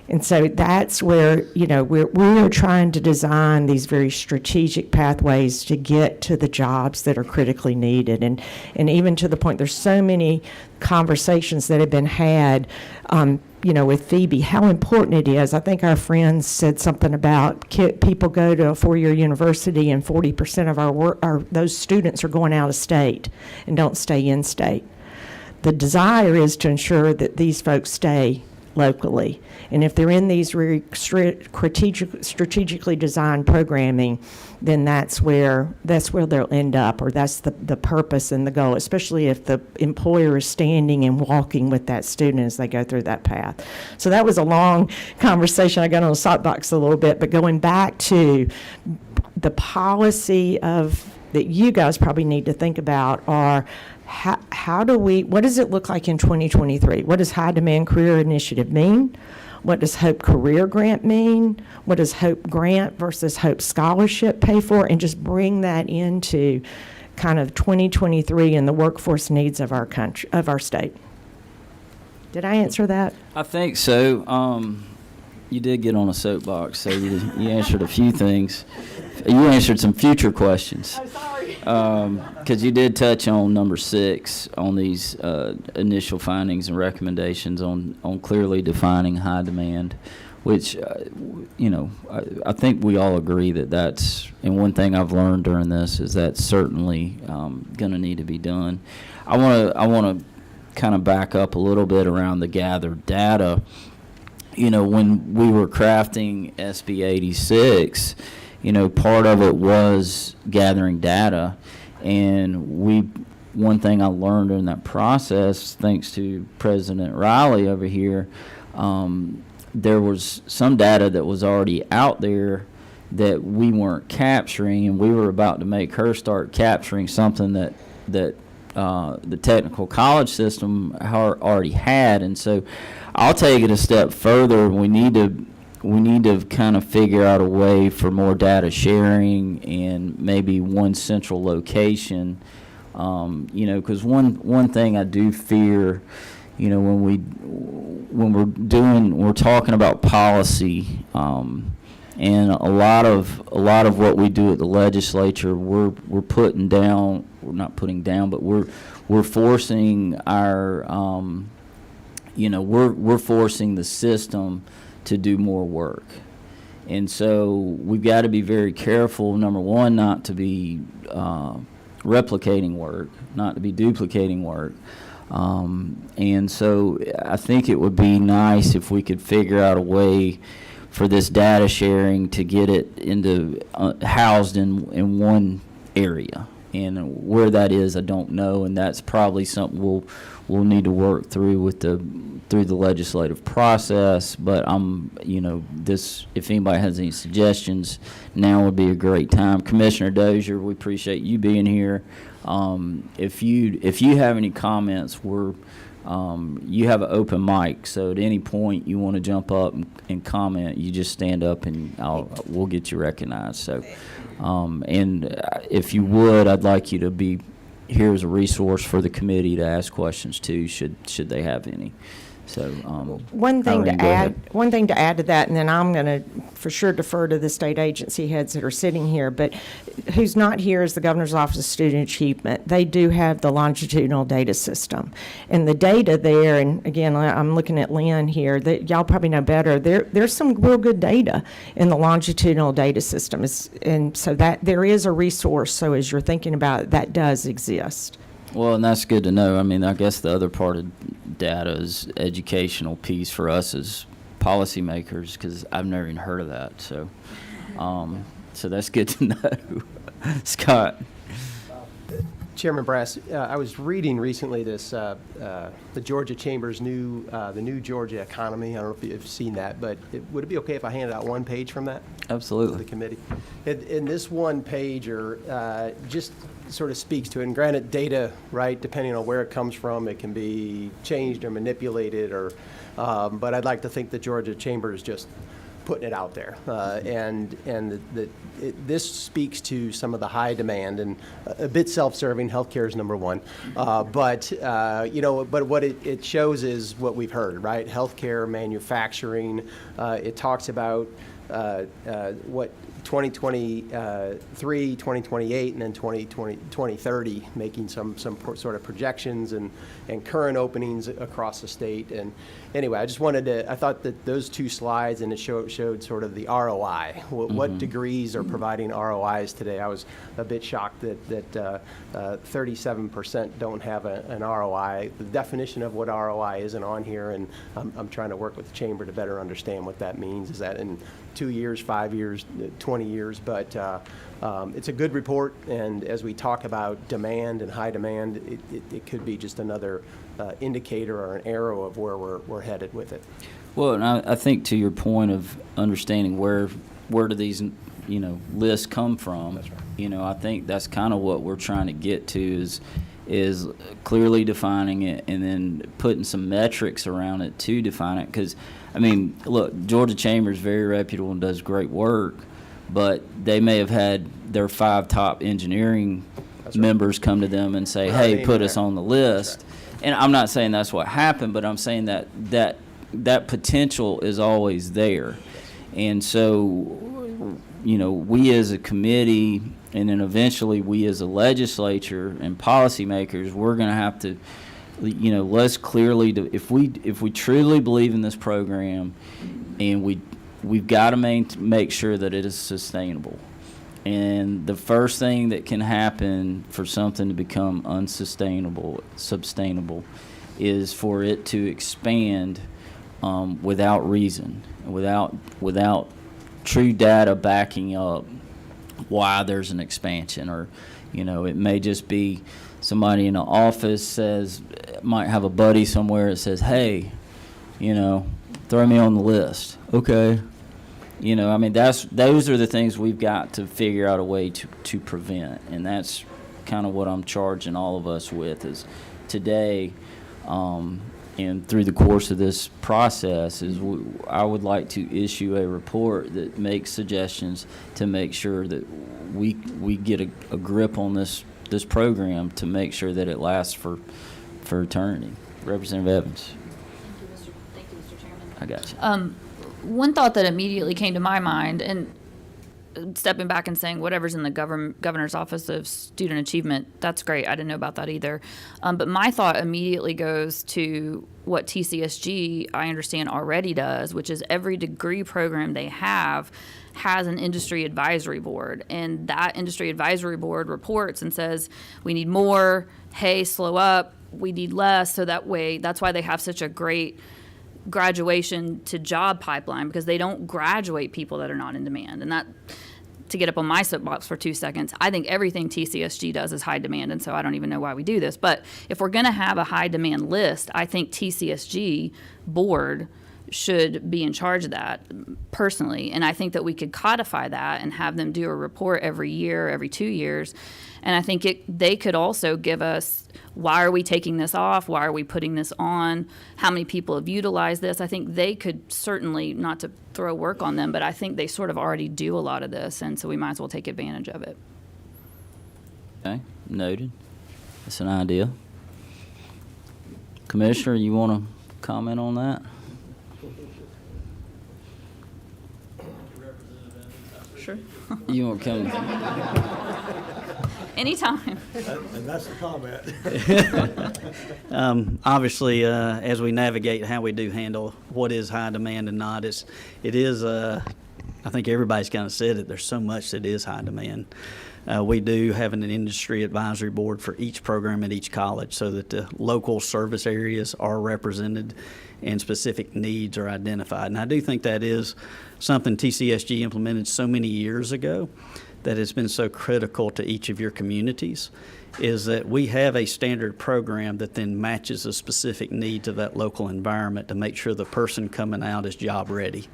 And so that's where, we're trying to design these very strategic pathways to get to the jobs that are critically needed. And even to the point, there's so many conversations that have been had, with Phoebe, how important it is. I think our friends said something about people go to a 4-year university and 40% of those students are going out of state and don't stay in state. The desire is to ensure that these folks stay locally. And if they're in these very strategically designed programming, then that's where they'll end up, or that's the purpose and the goal, especially if the employer is standing and walking with that student as they go through that path. So that was a long conversation. I got on a soapbox a little bit, but going back to the policy of that you guys probably need to think about are what does it look like in 2023? What does High Demand Career Initiative mean? What does Hope Career Grant mean? What does Hope Grant versus Hope Scholarship pay for? And just bring that into kind of 2023 and the workforce needs of our country, of our state. Did I answer that? I think so. You did get on a soapbox, so you answered a few things. You answered some future questions. Oh, sorry. Because you did touch on number 6 on these initial findings and recommendations on clearly defining high demand, which, I think we all agree that that's, and one thing I've learned during this is that's certainly going to need to be done. I want to kind of back up a little bit around the gathered data. When we were crafting SB 86, part of it was gathering data, and one thing I learned in that process, thanks to President Riley over here, there was some data that was already out there that we weren't capturing, and we were about to make her start capturing something that the technical college system already had. And so I'll take it a step further. We need to kind of figure out a way for more data sharing and maybe one central location, because one thing I do fear, when we're talking about policy, and a lot of what we do at the legislature, we're not putting down, but we're forcing our, we're forcing the system to do more work. And so we've got to be very careful, number one, not to be replicating work, not to be duplicating work. And so I think it would be nice if we could figure out a way for this data sharing to get it into housed in one area. And where that is, I don't know, and that's probably something we'll need to work through through the legislative process. But if anybody has any suggestions, now would be a great time. Commissioner Dozier, we appreciate you being here. If you have any comments, you have an open mic, so at any point you want to jump up and comment, you just stand up and we'll get you recognized. So, and if you would, I'd like you to be here as a resource for the committee to ask questions to, should they have any. So, one thing Irene, to go add, ahead. one thing to add to that, and then I'm going to for sure defer to the state agency heads that are sitting here. But who's not here is the Governor's Office of Student Achievement. They do have the longitudinal data system, and the data there. And again, I'm looking at Lynn here. That y'all probably know better. There's some real good data in the longitudinal data system, and so that there is a resource. So as you're thinking about it, that does exist. Well, and that's good to know. I mean, I guess the other part of data is educational piece for us as policymakers, because I've never even heard of that. So, so that's good to know. Scott. Chairman Brass, I was reading recently this, the Georgia Chamber's the new Georgia economy. I don't know if you've seen that, but would it be okay if I handed out one page from that? Absolutely. To the committee. In this one pager, just sort of speaks to it. And granted, data, right, depending on where it comes from, it can be changed or manipulated, but I'd like to think the Georgia Chamber is just putting it out there. This speaks to some of the high demand, and a bit self-serving. Healthcare is number one, but what it shows is what we've heard, right? Healthcare, manufacturing. It talks about what 2023, 2028, and then 2030, making some sort of projections and current openings across the state. And anyway, I thought that those two slides, and it showed sort of the ROI, what degrees are providing ROIs today. I was a bit shocked that 37% don't have an ROI. The definition of what ROI isn't on here, and I'm trying to work with the chamber to better understand what that means. Is that in 2 years, 5 years, 20 years? But it's a good report, and as we talk about demand and high demand, it could be just another indicator or an arrow of where we're headed with it. Well, and I think to your point of understanding where do these lists come from. That's right. I think that's kind of what we're trying to get to is clearly defining it and then putting some metrics around it to define it. Because, look, Georgia Chamber is very reputable and does great work, but they may have had their 5 top engineering members come to them and say, hey, put us on the list. And I'm not saying that's what happened, but I'm saying that potential is always there. And so, we as a committee, and then eventually we as a legislature and policymakers, we're going to have to, let's clearly, if we truly believe in this program, and we've got to make sure that it is sustainable. And the first thing that can happen for something to become sustainable, is for it to expand without reason, without true data backing up why there's an expansion. Or, it may just be somebody in the office might have a buddy somewhere that says, hey, throw me on the list. Okay. Those are the things we've got to figure out a way to prevent. And that's kind of what I'm charging all of us with is today, and through the course of this process, I would like to issue a report that makes suggestions to make sure that we get a grip on this program to make sure that it lasts for eternity. Representative Evans. Thank you, Mr. Chairman. I got you. One thought that immediately came to my mind, and stepping back and saying whatever's in the governor's office of student achievement, that's great. I didn't know about that either. But my thought immediately goes to what TCSG, I understand, already does, which is every degree program they have has an industry advisory board. And that industry advisory board reports and says, we need more, hey, slow up, we need less. So that way, that's why they have such a great graduation to job pipeline, because they don't graduate people that are not in demand. And that, to get up on my soapbox for 2 seconds, I think everything TCSG does is high demand, and so I don't even know why we do this. But if we're going to have a high demand list, I think TCSG board should be in charge of that personally. And I think that we could codify that and have them do a report every year, every 2 years. And I think they could also give us, why are we taking this off? Why are we putting this on? How many people have utilized this? I think they could certainly, not to throw work on them, but I think they sort of already do a lot of this, and so we might as well take advantage of it. Okay, noted. That's an idea. Commissioner, you want to comment on that? Sure. You want to come? Anytime. And that's the comment. Obviously, as we navigate how we do handle what is high demand and not, it is, I think everybody's kind of said it, there's so much that is high demand. We do have an industry advisory board for each program at each college so that the local service areas are represented and specific needs are identified. And I do think that is something TCSG implemented so many years ago that has been so critical to each of your communities, is that we have a standard program that then matches the specific needs of that local environment to make sure the person coming out is job ready.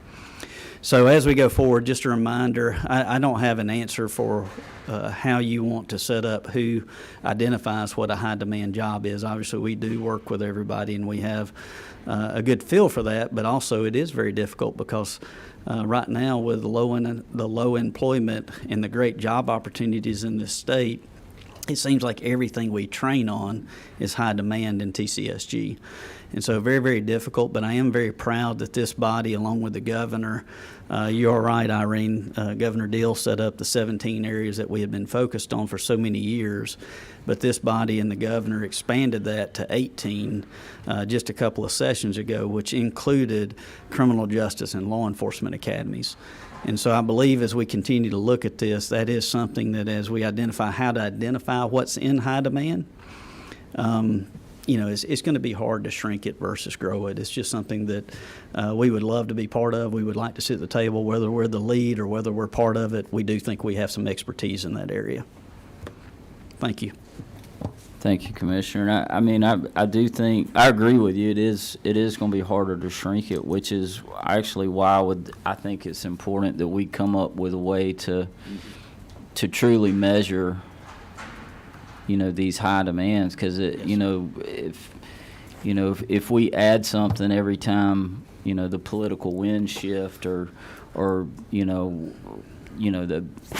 So as we go forward, just a reminder, I don't have an answer for how you want to set up who identifies what a high demand job is. Obviously, we do work with everybody and we have a good feel for that, but also it is very difficult because right now with the low employment and the great job opportunities in this state, it seems like everything we train on is high demand in TCSG. And so very, very difficult, but I am very proud that this body, along with the governor, you are right, Irene, Governor Deal set up the 17 areas that we had been focused on for so many years, but this body and the governor expanded that to 18 just a couple of sessions ago, which included criminal justice and law enforcement academies. And so I believe as we continue to look at this, that is something that as we identify how to identify what's in high demand, it's going to be hard to shrink it versus grow it. It's just something that we would love to be part of. We would like to sit at the table, whether we're the lead or whether we're part of it. We do think we have some expertise in that area. Thank you. Thank you, Commissioner. And I do think, I agree with you. It is going to be harder to shrink it, which is actually why I think it's important that we come up with a way to truly measure, these high demands, because if we add something every time, the political wind shift or the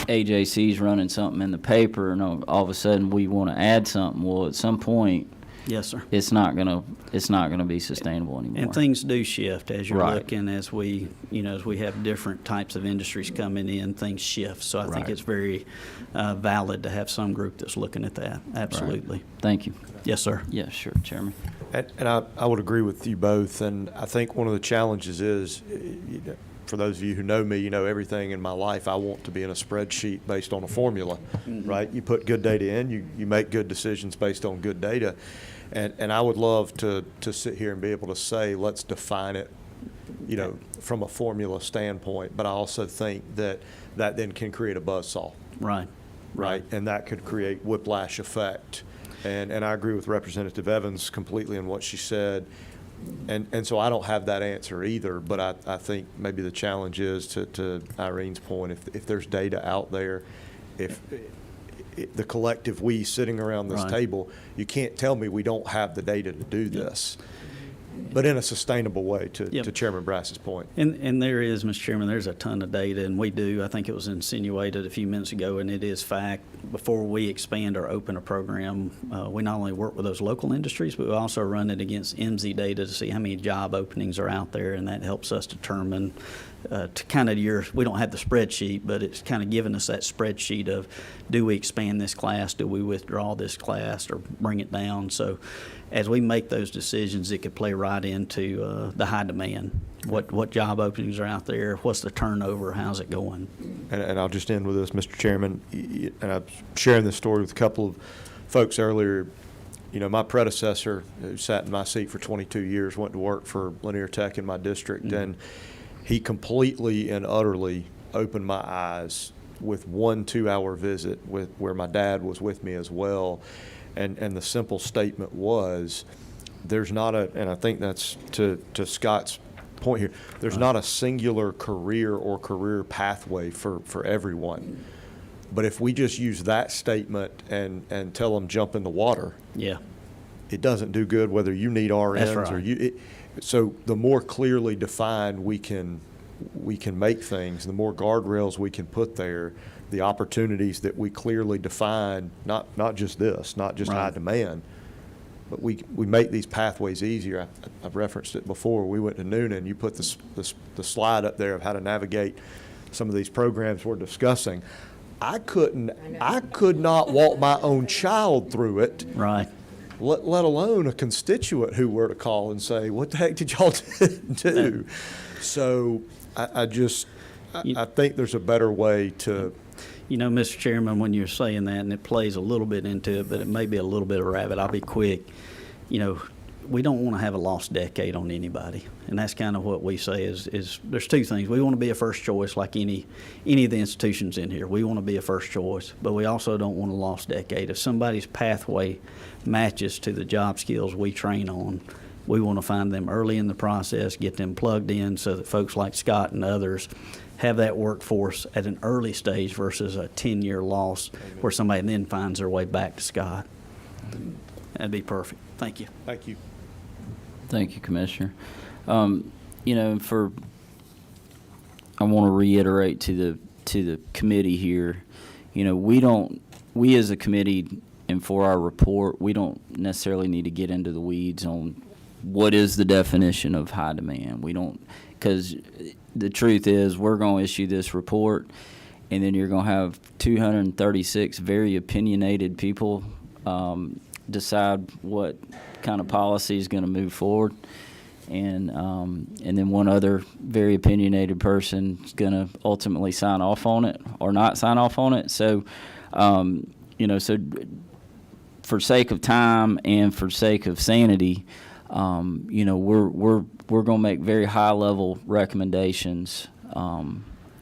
AJC's running something in the paper, and all of a sudden we want to add something. Well, at some point, Yes, sir. it's not gonna be sustainable anymore. And things do shift as you're Right. looking, as we have different types of industries coming in, things shift. So I think Right. it's very valid to have some group that's looking at that. Absolutely. Thank you. Yes, sir. Yeah, sure, Chairman. And I would agree with you both, and I think one of the challenges is, for those of you who know me, everything in my life I want to be in a spreadsheet based on a formula, right? You put good data in, you make good decisions based on good data. And I would love to sit here and be able to say, let's define it, from a formula standpoint, but I also think that then can create a buzzsaw. Right. Right? And that could create whiplash effect. And I agree with Representative Evans completely in what she said. And so I don't have that answer either, but I think maybe the challenge is, to Irene's point, if there's data out there, if the collective we sitting around this Right. table, you can't tell me we don't have the data to do this, but in a sustainable way, to Yep. Chairman Brass's point. And there is, Mr. Chairman, there's a ton of data, and we do, I think it was insinuated a few minutes ago, and it is fact, before we expand or open a program, we not only work with those local industries, but we also run it against MZ data to see how many job openings are out there, and that helps us determine to kind of we don't have the spreadsheet, but it's kind of giving us that spreadsheet of, do we expand this class, do we withdraw this class, or bring it down? So as we make those decisions, it could play right into the high demand. What job openings are out there? What's the turnover? How's it going? And I'll just end with this, Mr. Chairman, and I'm sharing this story with a couple of folks earlier. My predecessor, who sat in my seat for 22 years, went to work for Lanier Tech in my district, and he completely and utterly opened my eyes with 1 2-hour visit where my dad was with me as well. And the simple statement was, there's not and I think that's to Scott's point here, there's not a singular career or career pathway for everyone. But if we just use that statement and tell them jump in the water, Yeah. it doesn't do good whether you need RNs That's or right. so the more clearly defined we can make things, the more guardrails we can put there, the opportunities that we clearly define, not just this, not just high Right. demand, but we make these pathways easier. I've referenced it before. We went to Noonan. You put the slide up there of how to navigate some of these programs we're discussing. I could not walk my own child through it. Right. Let alone a constituent who were to call and say, what the heck did y'all do? So I think there's a better way to. Mr. Chairman, when you're saying that, and it plays a little bit into it, but it may be a little bit of rabbit, I'll be quick. We don't want to have a lost decade on anybody. And that's kind of what we say is there's two things. We want to be a first choice like any of the institutions in here. We want to be a first choice, but we also don't want a lost decade. If somebody's pathway matches to the job skills we train on, we want to find them early in the process, get them plugged in so that folks like Scott and others have that workforce at an early stage versus a 10-year loss where somebody then finds their way back to Scott. That'd be perfect. Thank you. Thank you. Thank you, Commissioner. I want to reiterate to the committee here, we as a committee and for our report, we don't necessarily need to get into the weeds on what is the definition of high demand. We don't, because the truth is we're going to issue this report and then you're going to have 236 very opinionated people decide what kind of policy is going to move forward, and then one other very opinionated person is going to ultimately sign off on it or not sign off on it. So, so for sake of time and for sake of sanity, we're going to make very high level recommendations.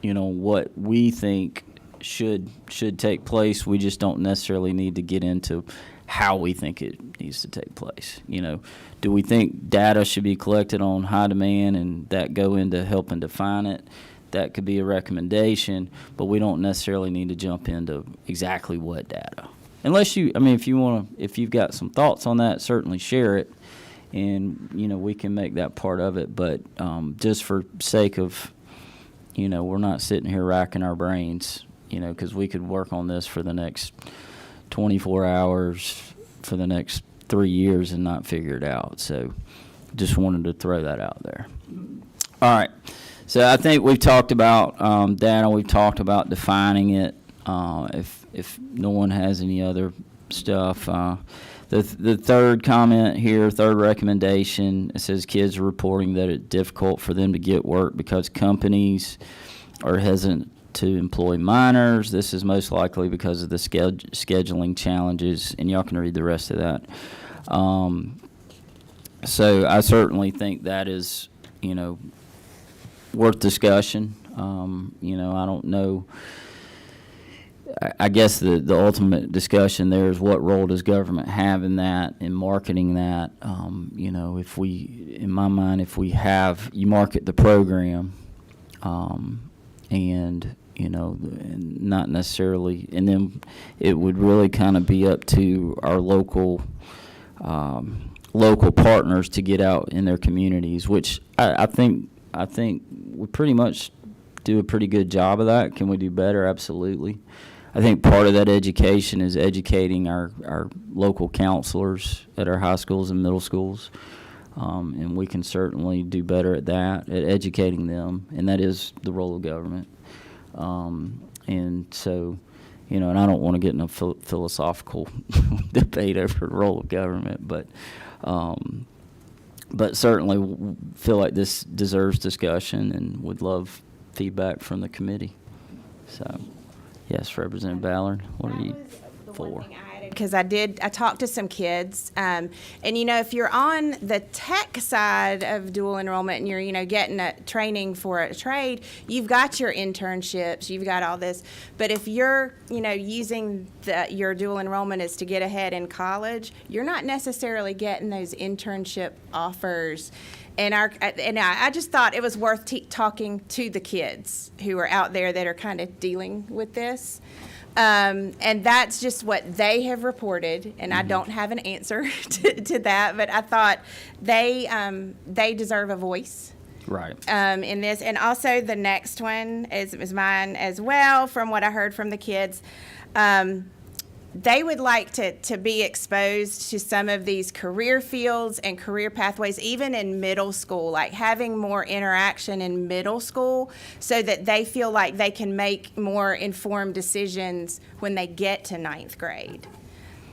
What we think should take place. We just don't necessarily need to get into how we think it needs to take place. You know, do we think data should be collected on high demand and that go into helping define it? That could be a recommendation, but we don't necessarily need to jump into exactly what data. Unless you, I mean, if you've got some thoughts on that, certainly share it, and, you know, we can make that part of it. But just for sake of, you know, we're not sitting here racking our brains, you know, because we could work on this for the next 24 hours for the next 3 years and not figure it out. So just wanted to throw that out there. All right. So I think we've talked about data. We've talked about defining it. If no one has any other stuff, the third comment here, third recommendation, it says kids are reporting that it's difficult for them to get work because companies are hesitant to employ minors. This is most likely because of the scheduling challenges, and y'all can read the rest of that. So I certainly think that is, you know, worth discussion. You know, I don't know. I guess the ultimate discussion there is what role does government have in that, in marketing that. You know, if we, in my mind, if we have, you market the program, and, you know, not necessarily, and then it would really kind of be up to our local partners to get out in their communities, which I think we pretty much do a pretty good job of that. Can we do better? Absolutely. I think part of that education is educating our local counselors at our high schools and middle schools, and we can certainly do better at that, at educating them, and that is the role of government. And so, you know, and I don't want to get in a philosophical debate over the role of government, but certainly feel like this deserves discussion and would love feedback from the committee. So, yes, Representative Ballard, what are you for? Because I talked to some kids, and, you know, if you're on the tech side of dual enrollment and you're, you know, getting a training for a trade, you've got your internships, you've got all this. But if you're, you know, using your dual enrollment is to get ahead in college, you're not necessarily getting those internship offers. And I just thought it was worth talking to the kids who are out there that are kind of dealing with this. And that's just what they have reported, and I don't have an answer to that, but I thought they deserve a voice. Right. In this. And also the next one is mine as well, from what I heard from the kids. They would like to be exposed to some of these career fields and career pathways, even in middle school, like having more interaction in middle school so that they feel like they can make more informed decisions when they get to 9th grade.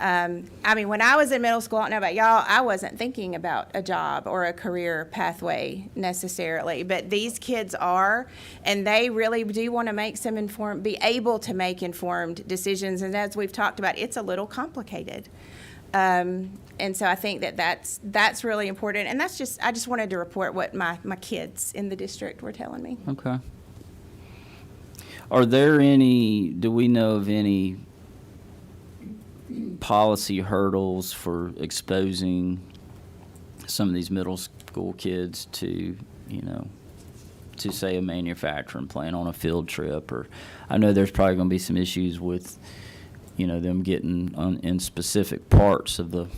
I mean, when I was in middle school, I don't know about y'all, I wasn't thinking about a job or a career pathway necessarily, but these kids are, and they really do want to make some be able to make informed decisions. And as we've talked about, it's a little complicated. And so I think that's really important. And I just wanted to report what my kids in the district were telling me. Okay. Are there do we know of any policy hurdles for exposing some of these middle school kids to, you know, to say a manufacturing plant on a field trip? Or I know there's probably going to be some issues with, you know, them getting in specific parts of the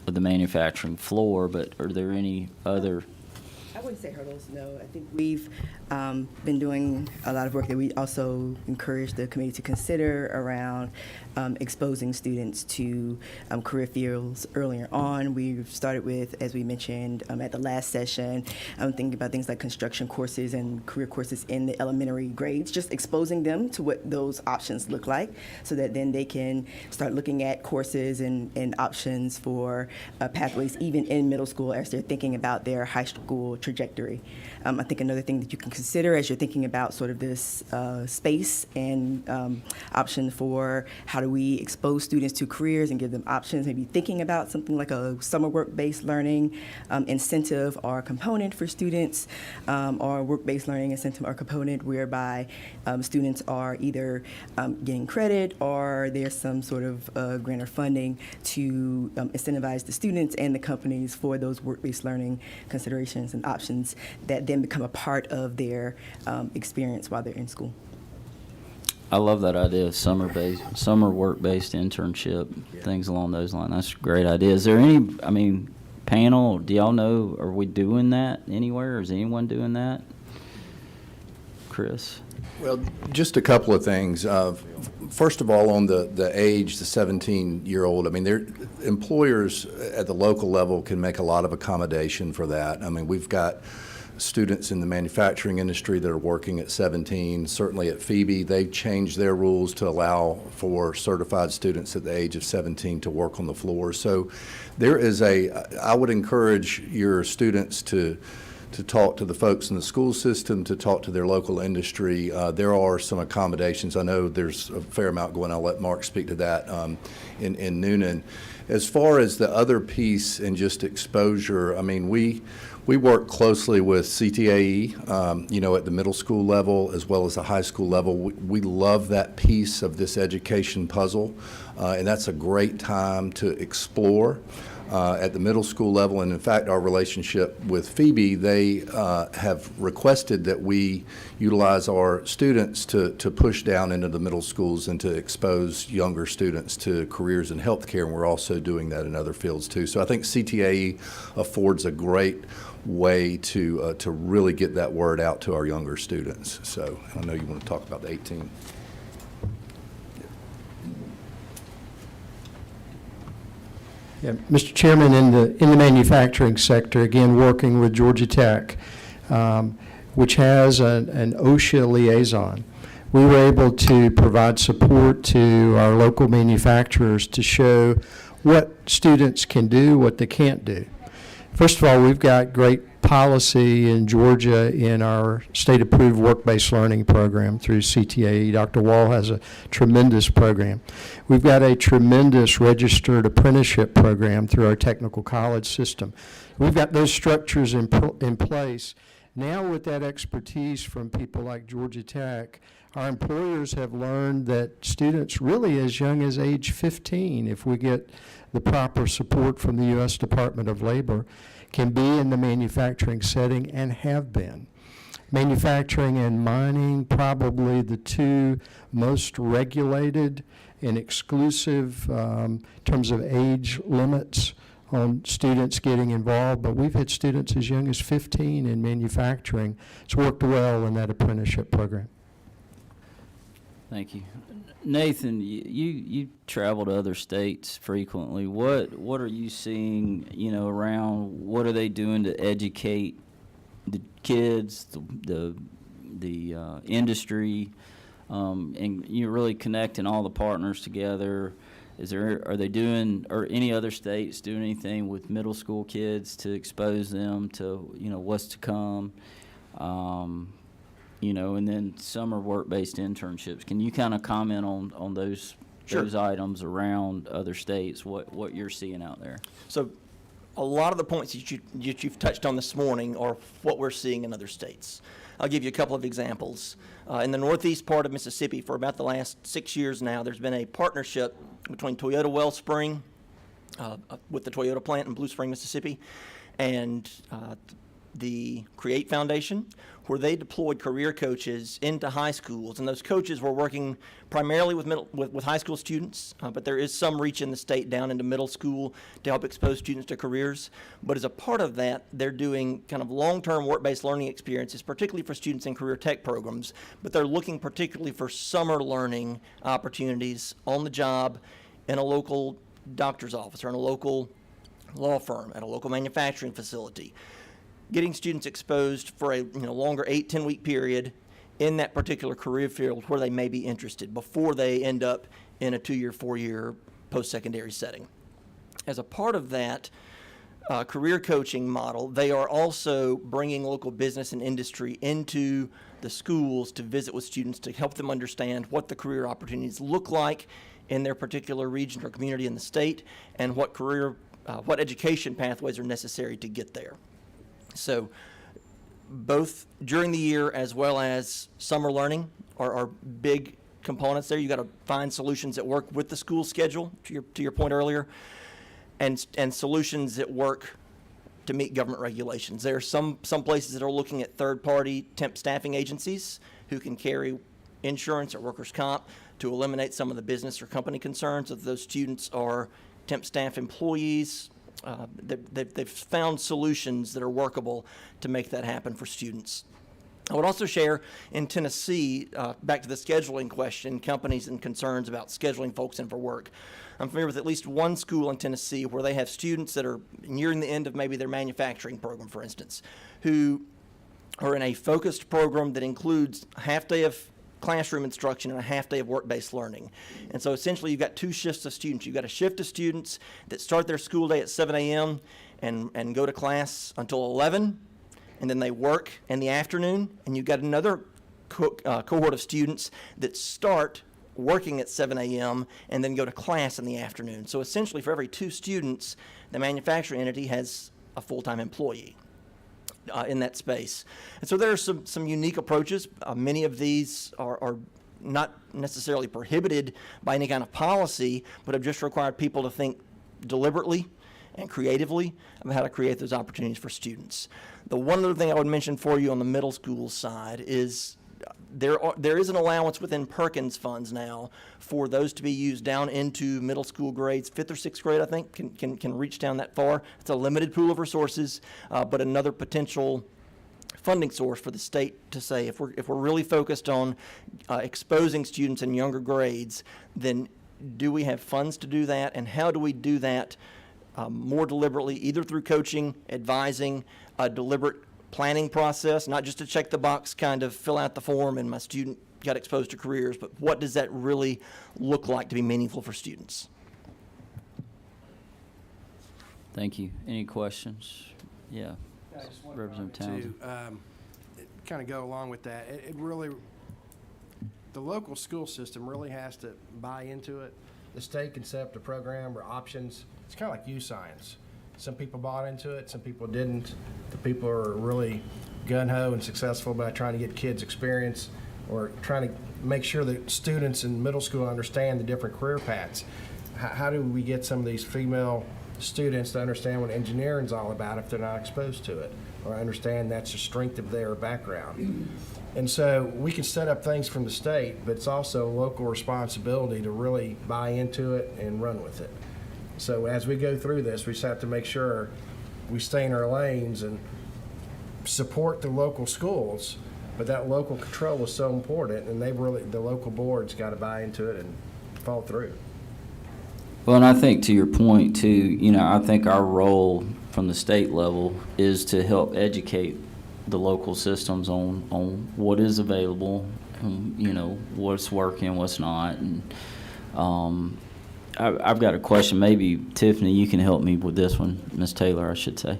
manufacturing floor, but are there any other? I wouldn't say hurdles, no. I think we've been doing a lot of work that we also encourage the committee to consider around exposing students to career fields earlier on. We've started with, as we mentioned at the last session, thinking about things like construction courses and career courses in the elementary grades, just exposing them to what those options look like so that then they can start looking at courses and options for pathways even in middle school as they're thinking about their high school trajectory. I think another thing that you can consider as you're thinking about sort of this space and option for how do we expose students to careers and give them options, maybe thinking about something like a summer work-based learning incentive or component for students, or work-based learning incentive or component whereby students are either getting credit or there's some sort of grant or funding to incentivize the students and the companies for those work-based learning considerations and options that then become a part of their experience while they're in school. I love that idea, summer work-based internship, things along those lines. That's a great idea. Is there any, panel, do y'all know, are we doing that anywhere? Is anyone doing that? Chris? Well, just a couple of things. First of all, on the age, the 17-year-old, their employers at the local level can make a lot of accommodation for that. We've got students in the manufacturing industry that are working at 17. Certainly at Phoebe, they've changed their rules to allow for certified students at the age of 17 to work on the floor. So there is I would encourage your students to talk to the folks in the school system, to talk to their local industry. There are some accommodations. I know there's a fair amount going on. I'll let Mark speak to that in Noonan. As far as the other piece and just exposure, we work closely with CTAE, at the middle school level as well as the high school level. We love that piece of this education puzzle, and that's a great time to explore at the middle school level. And in fact, our relationship with Phoebe, they have requested that we utilize our students to push down into the middle schools and to expose younger students to careers in healthcare, and we're also doing that in other fields too. So I think CTAE affords a great way to really get that word out to our younger students. So I know you want to talk about the 18. Yeah, Mr. Chairman, in the manufacturing sector, again, working with Georgia Tech, which has an OSHA liaison, we were able to provide support to our local manufacturers to show what students can do, what they can't do. First of all, we've got great policy in Georgia in our state-approved work-based learning program through CTAE. Dr. Wall has a tremendous program. We've got a tremendous registered apprenticeship program through our technical college system. We've got those structures in place. Now with that expertise from people like Georgia Tech, our employers have learned that students really as young as age 15, if we get the proper support from the U.S. Department of Labor, can be in the manufacturing setting and have been. Manufacturing and mining, probably the two most regulated and exclusive in terms of age limits on students getting involved, but we've had students as young as 15 in manufacturing. It's worked well in that apprenticeship program. Thank you. Nathan, you travel to other states frequently. What are you seeing, around, what are they doing to educate the kids, the industry, and you're really connecting all the partners together? Are they doing, or any other states doing anything with middle school kids to expose them to, what's to come? And then summer work-based internships. Can you kind of comment on those Sure. those items around other states, what you're seeing out there? So a lot of the points that you've touched on this morning are what we're seeing in other states. I'll give you a couple of examples. In the northeast part of Mississippi, for about the last 6 years now, there's been a partnership between Toyota Wellspring with the Toyota plant in Blue Spring, Mississippi, and the Create Foundation, where they deployed career coaches into high schools, and those coaches were working primarily with high school students, but there is some reach in the state down into middle school to help expose students to careers. But as a part of that, they're doing kind of long-term work-based learning experiences, particularly for students in career tech programs, but they're looking particularly for summer learning opportunities on the job in a local doctor's office or in a local law firm, at a local manufacturing facility, getting students exposed for a longer 8-10 week period in that particular career field where they may be interested before they end up in a 2-year, 4-year post-secondary setting. As a part of that, career coaching model, they are also bringing local business and industry into the schools to visit with students to help them understand what the career opportunities look like in their particular region or community in the state, and what what education pathways are necessary to get there. So both during the year as well as summer learning are big components there. You got to find solutions that work with the school schedule, to your point earlier, and solutions that work to meet government regulations. There are some places that are looking at third-party temp staffing agencies who can carry insurance or workers' comp to eliminate some of the business or company concerns if those students are temp staff employees. They've found solutions that are workable to make that happen for students. I would also share in Tennessee, back to the scheduling question, companies and concerns about scheduling folks in for work. I'm familiar with at least one school in Tennessee where they have students that are nearing the end of maybe their manufacturing program, for instance, who are in a focused program that includes a half day of classroom instruction and a half day of work-based learning. And so essentially you've got two shifts of students. You've got a shift of students that start their school day at 7 a.m. and go to class until 11, and then they work in the afternoon, and you've got another cohort of students that start working at 7 a.m. and then go to class in the afternoon. So essentially for every 2 students, the manufacturing entity has a full-time employee in that space. And so there are some unique approaches. Many of these are not necessarily prohibited by any kind of policy, but have just required people to think deliberately and creatively about how to create those opportunities for students. The one other thing I would mention for you on the middle school side is there is an allowance within Perkins funds now for those to be used down into middle school grades. 5th or 6th grade, I think, can reach down that far. It's a limited pool of resources, but another potential funding source for the state to say, if we're really focused on exposing students in younger grades, then do we have funds to do that, and how do we do that more deliberately, either through coaching, advising, a deliberate planning process, not just to check the box, kind of fill out the form and my student got exposed to careers, but what does that really look like to be meaningful for students? Thank you. Any questions? Yeah. Representative Townsend. Kind of go along with that. It really, the local school system really has to buy into it. The state can set up the program or options. It's kind of like U-Science. Some people bought into it, some people didn't. The people are really gung-ho and successful by trying to get kids experience or trying to make sure that students in middle school understand the different career paths. How do we get some of these female students to understand what engineering is all about if they're not exposed to it, or understand that's the strength of their background? And so we can set up things from the state, but it's also a local responsibility to really buy into it and run with it. So as we go through this, we just have to make sure we stay in our lanes and support the local schools, but that local control is so important, and the local board's got to buy into it and follow through. Well, and I think to your point too, I think our role from the state level is to help educate the local systems on what is available, what's working, what's not. And I've got a question. Maybe, Tiffany, you can help me with this one. Ms. Taylor, I should say.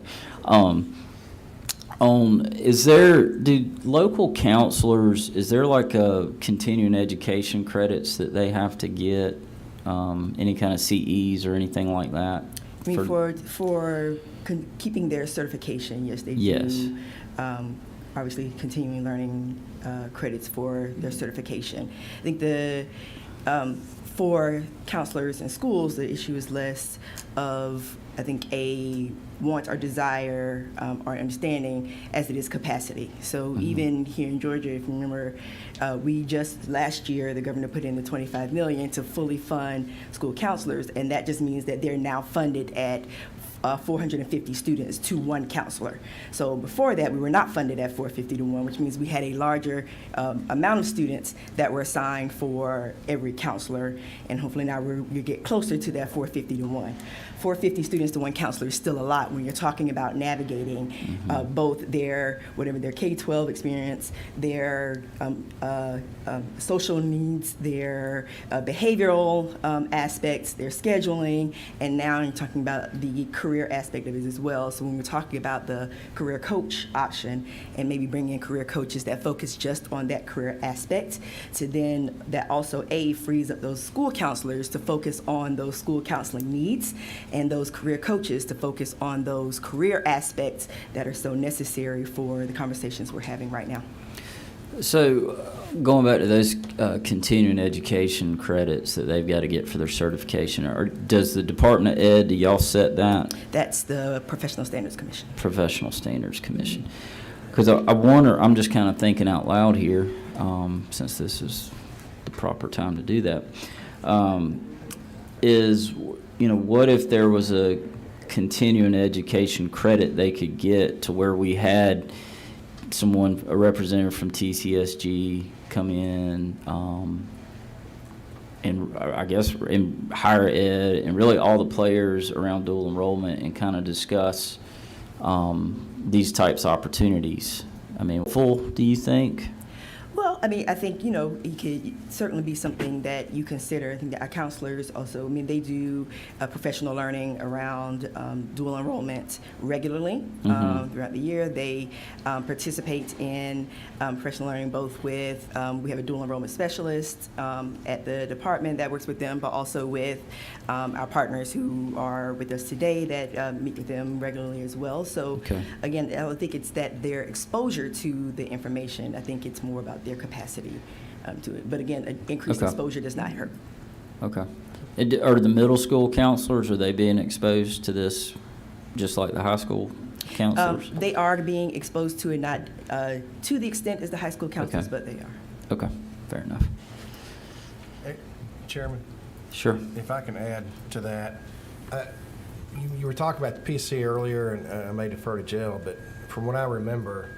Do local counselors, is there like a continuing education credits that they have to get, any kind of CEs or anything like that? I mean, for keeping their certification, yes, they do. Obviously, continuing learning credits for their certification. I think for counselors and schools, the issue is less of, I think, a want or desire or understanding as it is capacity. So even here in Georgia, if you remember, we just last year, the governor put in the $25 million to fully fund school counselors, and that just means that they're now funded at 450 students to one counselor. So before that, we were not funded at 450 to 1, which means we had a larger amount of students that were assigned for every counselor, and hopefully now we get closer to that 450 to 1. 450 students to one counselor is still a lot when you're talking about navigating both their K-12 experience, their social needs, their behavioral aspects, their scheduling, and now you're talking about the career career aspect of it as well. So when we're talking about the career coach option and maybe bringing in career coaches that focus just on that career aspect, to then that also frees up those school counselors to focus on those school counseling needs, and those career coaches to focus on those career aspects that are so necessary for the conversations we're having right now. So, going back to those continuing education credits that they've got to get for their certification, or does the Department of Ed, do y'all set that? That's the Professional Standards Commission. Professional Standards Commission. Because I wonder, I'm just kind of thinking out loud here, since this is the proper time to do that, is, what if there was a continuing education credit they could get to where we had a representative from TCSG come in, and I guess in higher ed and really all the players around dual enrollment, and kind of discuss these types of opportunities. I mean, do you think? Well, I mean, I think, it could certainly be something that you consider. I think that our counselors also, they do professional learning around dual enrollment regularly throughout the year. They participate in professional learning both with, we have a dual enrollment specialist at the department that works with them, but also with our partners who are with us today that meet with them regularly as well. So again, I don't think it's that their exposure to the information. I think it's more about their capacity to it. But again, increased exposure does not hurt. Okay. Are the middle school counselors, are they being exposed to this just like the high school counselors? They are being exposed to it, not to the extent as the high school counselors, but they are. Okay, fair enough. Hey, Chairman? Sure. If I can add to that, you were talking about the PC earlier, and I may defer to Jill, but from what I remember,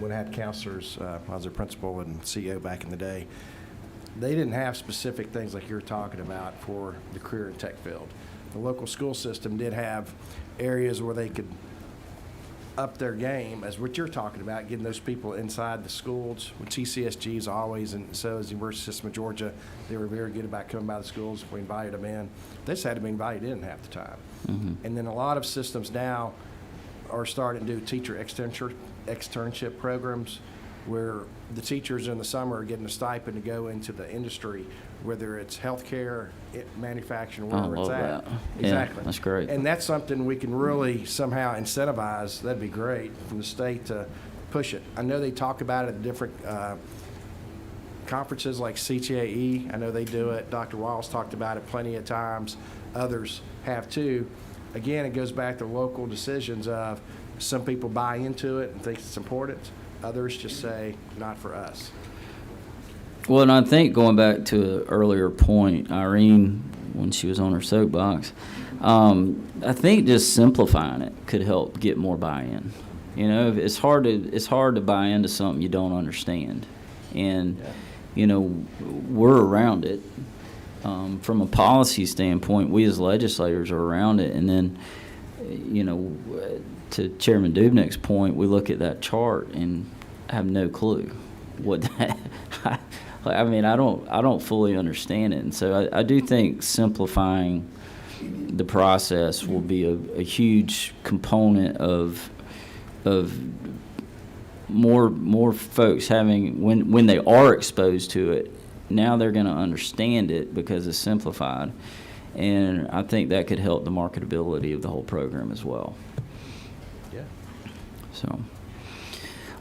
when I had counselors, I was a principal and CEO back in the day, they didn't have specific things like you're talking about for the career and tech field. The local school system did have areas where they could up their game, as what you're talking about, getting those people inside the schools. With TCSGs always, and so is the University System of Georgia, they were very good about coming by the schools. We invited them in. They just had to be invited in half the time. And then a lot of systems now are starting to do teacher externship programs where the teachers in the summer are getting a stipend to go into the industry, whether it's healthcare, manufacturing, wherever it's at. That. Exactly. Yeah, that's great. And that's something we can really somehow incentivize. That'd be great from the state to push it. I know they talk about it at different conferences like CTAE. I know they do it. Dr. Walls talked about it plenty of times. Others have too. Again, it goes back to local decisions of some people buy into it and think it's important. Others just say, not for us. Well, and I think going back to an earlier point, Irene, when she was on her soapbox, I think just simplifying it could help get more buy-in. It's hard to buy into something you don't understand. And, we're around it. From a policy standpoint, we as legislators are around it. And then, to Chairman Dubnik's point, we look at that chart and have no clue what that. I mean, I don't fully understand it, and so I do think simplifying the process will be a huge component of more folks having when they are exposed to it. Now they're going to understand it because it's simplified, and I think that could help the marketability of the whole program as well. Yeah. So,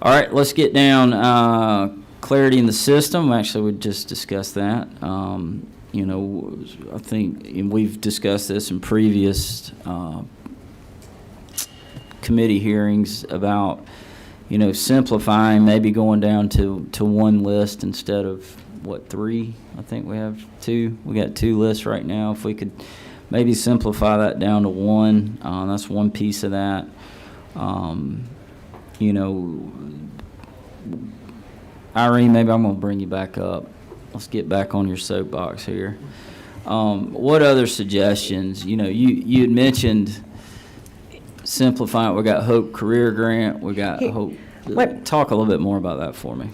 all right, let's get down clarity in the system. Actually, we just discussed that. I think and we've discussed this in previous committee hearings about, simplifying, maybe going down to one list instead of, 3? I think we have 2. We got 2 lists right now. If we could maybe simplify that down to one, that's one piece of that. Irene, maybe I'm going to bring you back up. Let's get back on your soapbox here. What other suggestions? You had mentioned simplifying. We got Hope Career Grant. We got Hope. Talk a little bit more about that for me.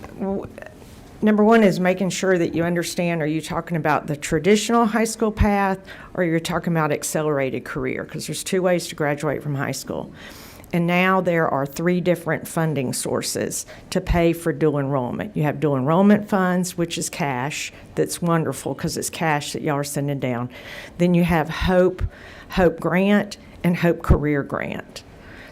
number one is making sure that you understand, are you talking about the traditional high school path or you're talking about accelerated career? Because there's two ways to graduate from high school. And now there are 3 different funding sources to pay for dual enrollment. You have dual enrollment funds, which is cash. That's wonderful because it's cash that y'all are sending down. Then you have Hope Grant, and Hope Career Grant.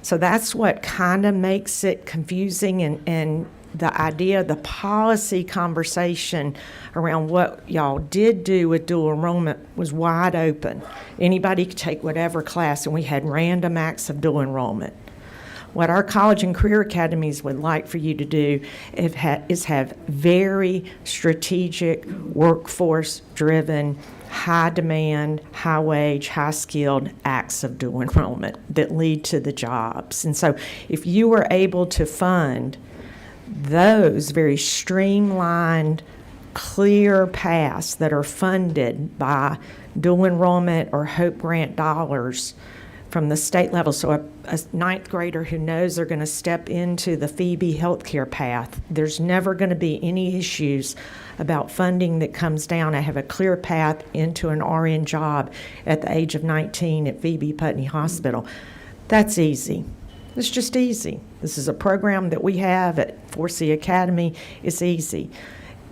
So that's what kind of makes it confusing, and the idea, the policy conversation around what y'all did do with dual enrollment was wide open. Anybody could take whatever class, and we had random acts of dual enrollment. What our college and career academies would like for you to do is have very strategic, workforce-driven, high-demand, high-wage, high-skilled acts of dual enrollment that lead to the jobs. And so if you were able to fund those very streamlined, clear paths that are funded by dual enrollment or Hope Grant dollars from the state level, so a 9th grader who knows they're going to step into the Phoebe healthcare path, there's never going to be any issues about funding that comes down. I have a clear path into an RN job at the age of 19 at Phoebe Putney Hospital. That's easy. It's just easy. This is a program that we have at 4C Academy. It's easy.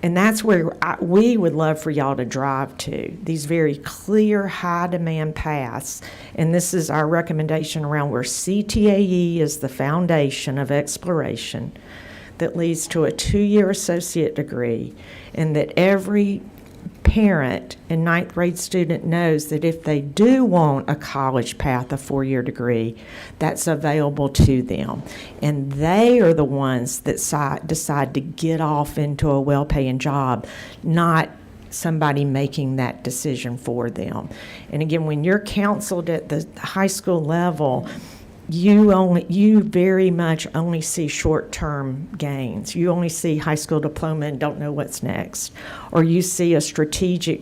And that's where we would love for y'all to drive to, these very clear, high-demand paths. And this is our recommendation around where CTAE is the foundation of exploration that leads to a 2-year associate degree, and that every parent and 9th grade student knows that if they do want a college path, a 4-year degree, that's available to them. And they are the ones that decide to get off into a well-paying job, not somebody making that decision for them. And again, when you're counseled at the high school level, you very much only see short-term gains. You only see high school diploma and don't know what's next. Or you see a strategic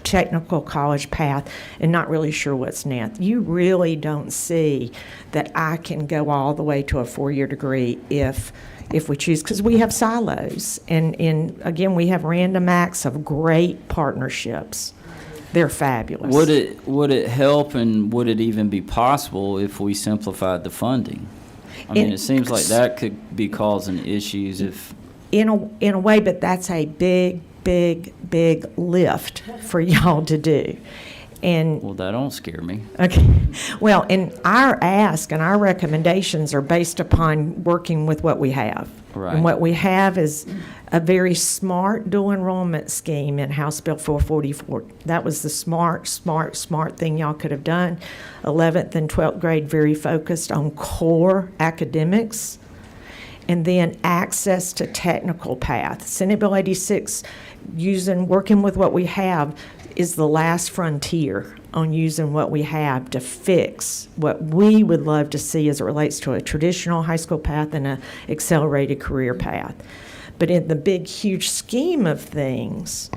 technical college path and not really sure what's next. You really don't see that I can go all the way to a 4-year degree if we choose, because we have silos. And again, we have random acts of great partnerships. They're fabulous. Would it help, and would it even be possible if we simplified the funding? I mean, it seems like that could be causing issues if... In a way, but that's a big lift for y'all to do. And well, that don't scare me. Okay. Well, and our ask and our recommendations are based upon working with what we have. Right. And what we have is a very smart dual enrollment scheme in House Bill 444. That was the smart thing y'all could have done. 11th and 12th grade very focused on core academics, and then access to technical path. Senate Bill 86, working with what we have, is the last frontier on using what we have to fix what we would love to see as it relates to a traditional high school path and an accelerated career path. But in the big, huge scheme of things,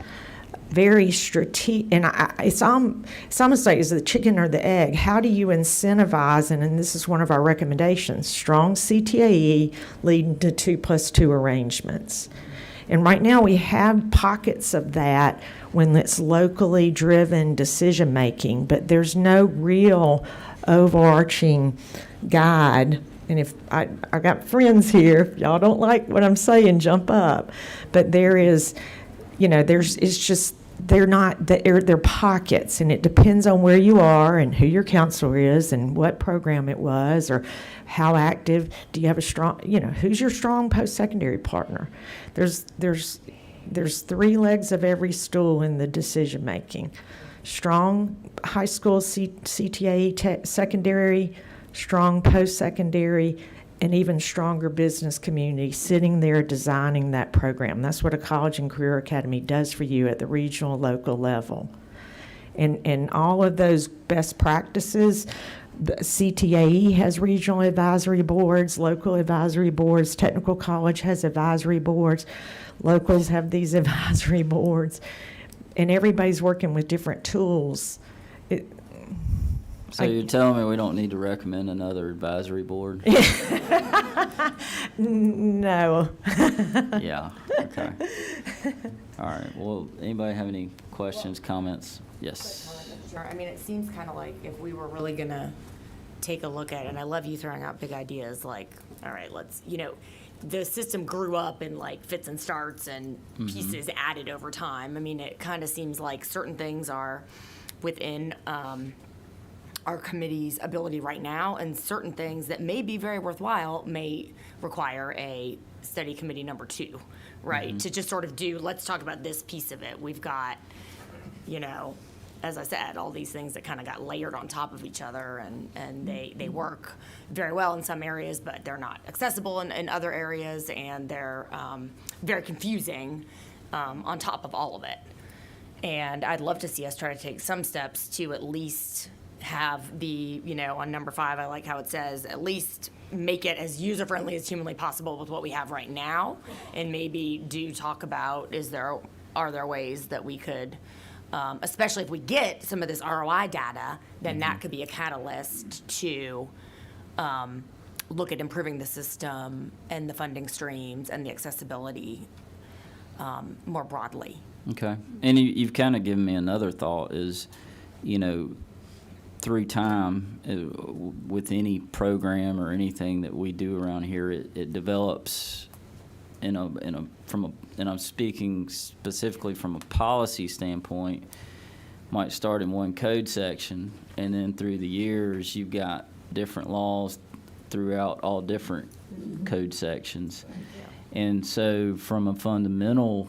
very strategic, and it's almost like, is the chicken or the egg? How do you incentivize, and this is one of our recommendations, strong CTAE leading to 2+2 arrangements. And right now we have pockets of that when it's locally driven decision making, but there's no real overarching guide. And if I got friends here, if y'all don't like what I'm saying, jump up. But there is, they're pockets, and it depends on where you are and who your counselor is and what program it was, or how active. Do you have a strong, who's your strong post-secondary partner? There's 3 legs of every stool in the decision making. Strong high school CTAE secondary, strong post-secondary, and even stronger business community sitting there designing that program. That's what a college and career academy does for you at the regional, local level. And all of those best practices, the CTAE has regional advisory boards, local advisory boards, technical college has advisory boards, locals have these advisory boards, and everybody's working with different tools. So you're telling me we don't need to recommend another advisory board? No. Yeah, okay. All right, well, anybody have any questions, comments? Yes. Sure. I mean, it seems kind of like if we were really going to take a look at it, and I love you throwing out big ideas like, all right, let's, the system grew up in like fits and starts and pieces added over time. I mean, it kind of seems like certain things are within our committee's ability right now, and certain things that may be very worthwhile may require a study committee number 2, right? To just sort of let's talk about this piece of it. We've got, as I said, all these things that kind of got layered on top of each other, and they work very well in some areas, but they're not accessible in other areas, and they're very confusing on top of all of it. And I'd love to see us try to take some steps to at least have the, on number 5, I like how it says, at least make it as user-friendly as humanly possible with what we have right now, and maybe do talk about, are there ways that we could, especially if we get some of this ROI data, then that could be a catalyst to look at improving the system and the funding streams and the accessibility more broadly. Okay, and you've kind of given me another thought is, through time, with any program or anything that we do around here, it develops and I'm speaking specifically from a policy standpoint, might start in one code section, and then through the years, you've got different laws throughout all different code sections. And so from a fundamental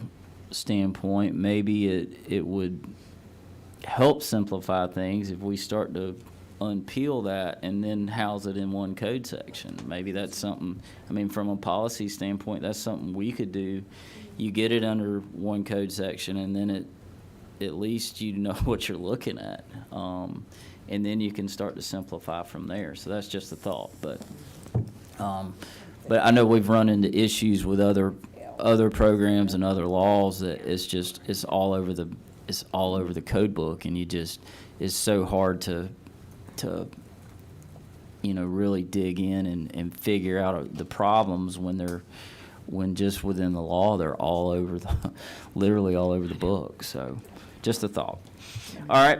standpoint, maybe it would help simplify things if we start to unpeel that and then house it in one code section. Maybe that's something, from a policy standpoint, that's something we could do. You get it under one code section, and then at least you know what you're looking at. And then you can start to simplify from there. So that's just a thought. But I know we've run into issues with other programs and other laws that it's all over the code book, and it's so hard to really dig in and figure out the problems when just within the law they're all over literally all over the book. So just a thought. All right,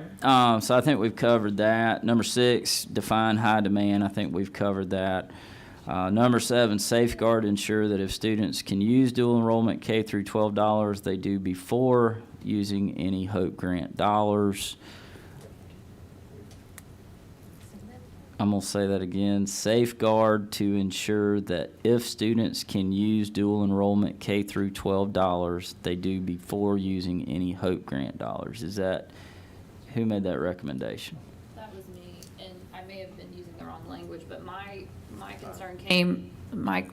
so I think we've covered that. Number 6, define high demand. I think we've covered that. Number 7, safeguard, ensure that if students can use dual enrollment K through $12, they do before using any Hope Grant dollars. I'm going to say that again. Safeguard to ensure that if students can use dual enrollment K through $12, they do before using any Hope Grant dollars. Who made that recommendation? That was me, and I may have been using the wrong language, but my concern came, my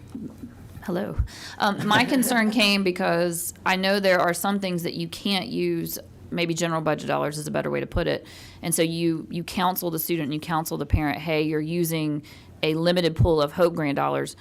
concern came because I know there are some things that you can't use. Maybe general budget dollars is a better way to put it. And so you counsel the student, and you counsel the parent, hey, you're using a limited pool of Hope Grant dollars,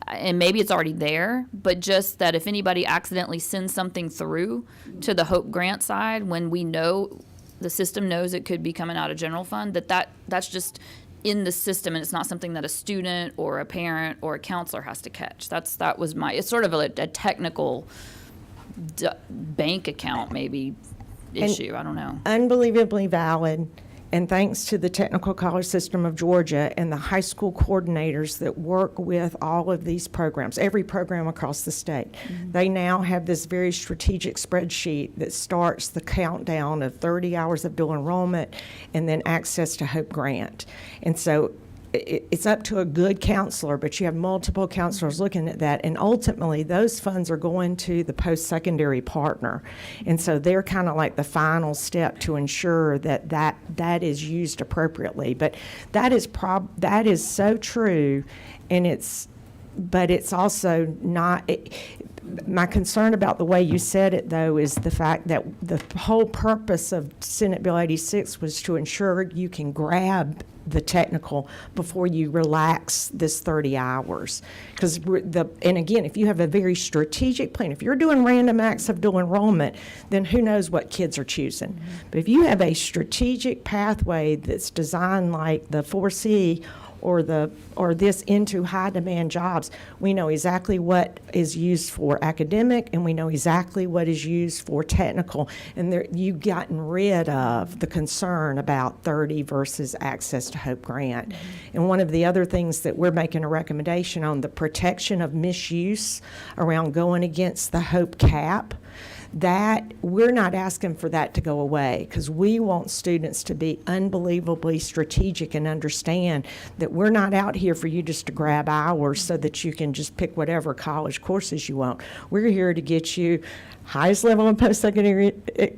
and maybe it's already there, but just that if anybody accidentally sends something through to the Hope Grant side, when we know, the system knows it could be coming out of general fund, that's just in the system, and it's not something that a student or a parent or a counselor has to catch. It's sort of a technical bank account maybe issue. I don't know. Unbelievably valid. And thanks to the Technical College System of Georgia and the high school coordinators that work with all of these programs, every program across the state, they now have this very strategic spreadsheet that starts the countdown of 30 hours of dual enrollment and then access to Hope Grant. And so it's up to a good counselor, but you have multiple counselors looking at that, and ultimately those funds are going to the post-secondary partner. And so they're kind of like the final step to ensure that is used appropriately. But that is so true, and it's also not. My concern about the way you said it, though, is the fact that the whole purpose of Senate Bill 86 was to ensure you can grab the technical before you relax this 30 hours. Because and again, if you have a very strategic plan, if you're doing random acts of dual enrollment, then who knows what kids are choosing. But if you have a strategic pathway that's designed like the 4C or this into high demand jobs, we know exactly what is used for academic and we know exactly what is used for technical. And you've gotten rid of the concern about 30 versus access to Hope Grant. And one of the other things that we're making a recommendation on, the protection of misuse around going against the Hope cap, that we're not asking for that to go away, because we want students to be unbelievably strategic and understand that we're not out here for you just to grab hours so that you can just pick whatever college courses you want. We're here to get you highest level of post-secondary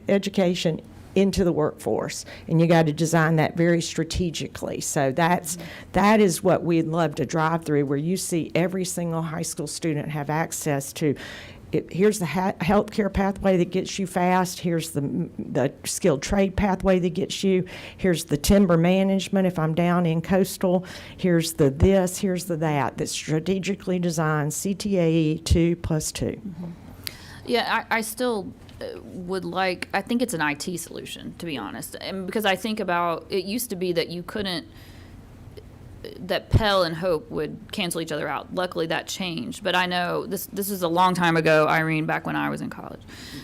education into the workforce, and you got to design that very strategically. So that is what we'd love to drive through, where you see every single high school student have access to. Here's the healthcare pathway that gets you fast. Here's the skilled trade pathway that gets you. Here's the timber management if I'm down in coastal. Here's the this, here's the that. That's strategically designed CTAE 2+2. Yeah, I still would like, I think it's an IT solution, to be honest. And because I think about, it used to be that you couldn't, that Pell and Hope would cancel each other out. Luckily, that changed. But I know this is a long time ago, Irene, back when I was in college,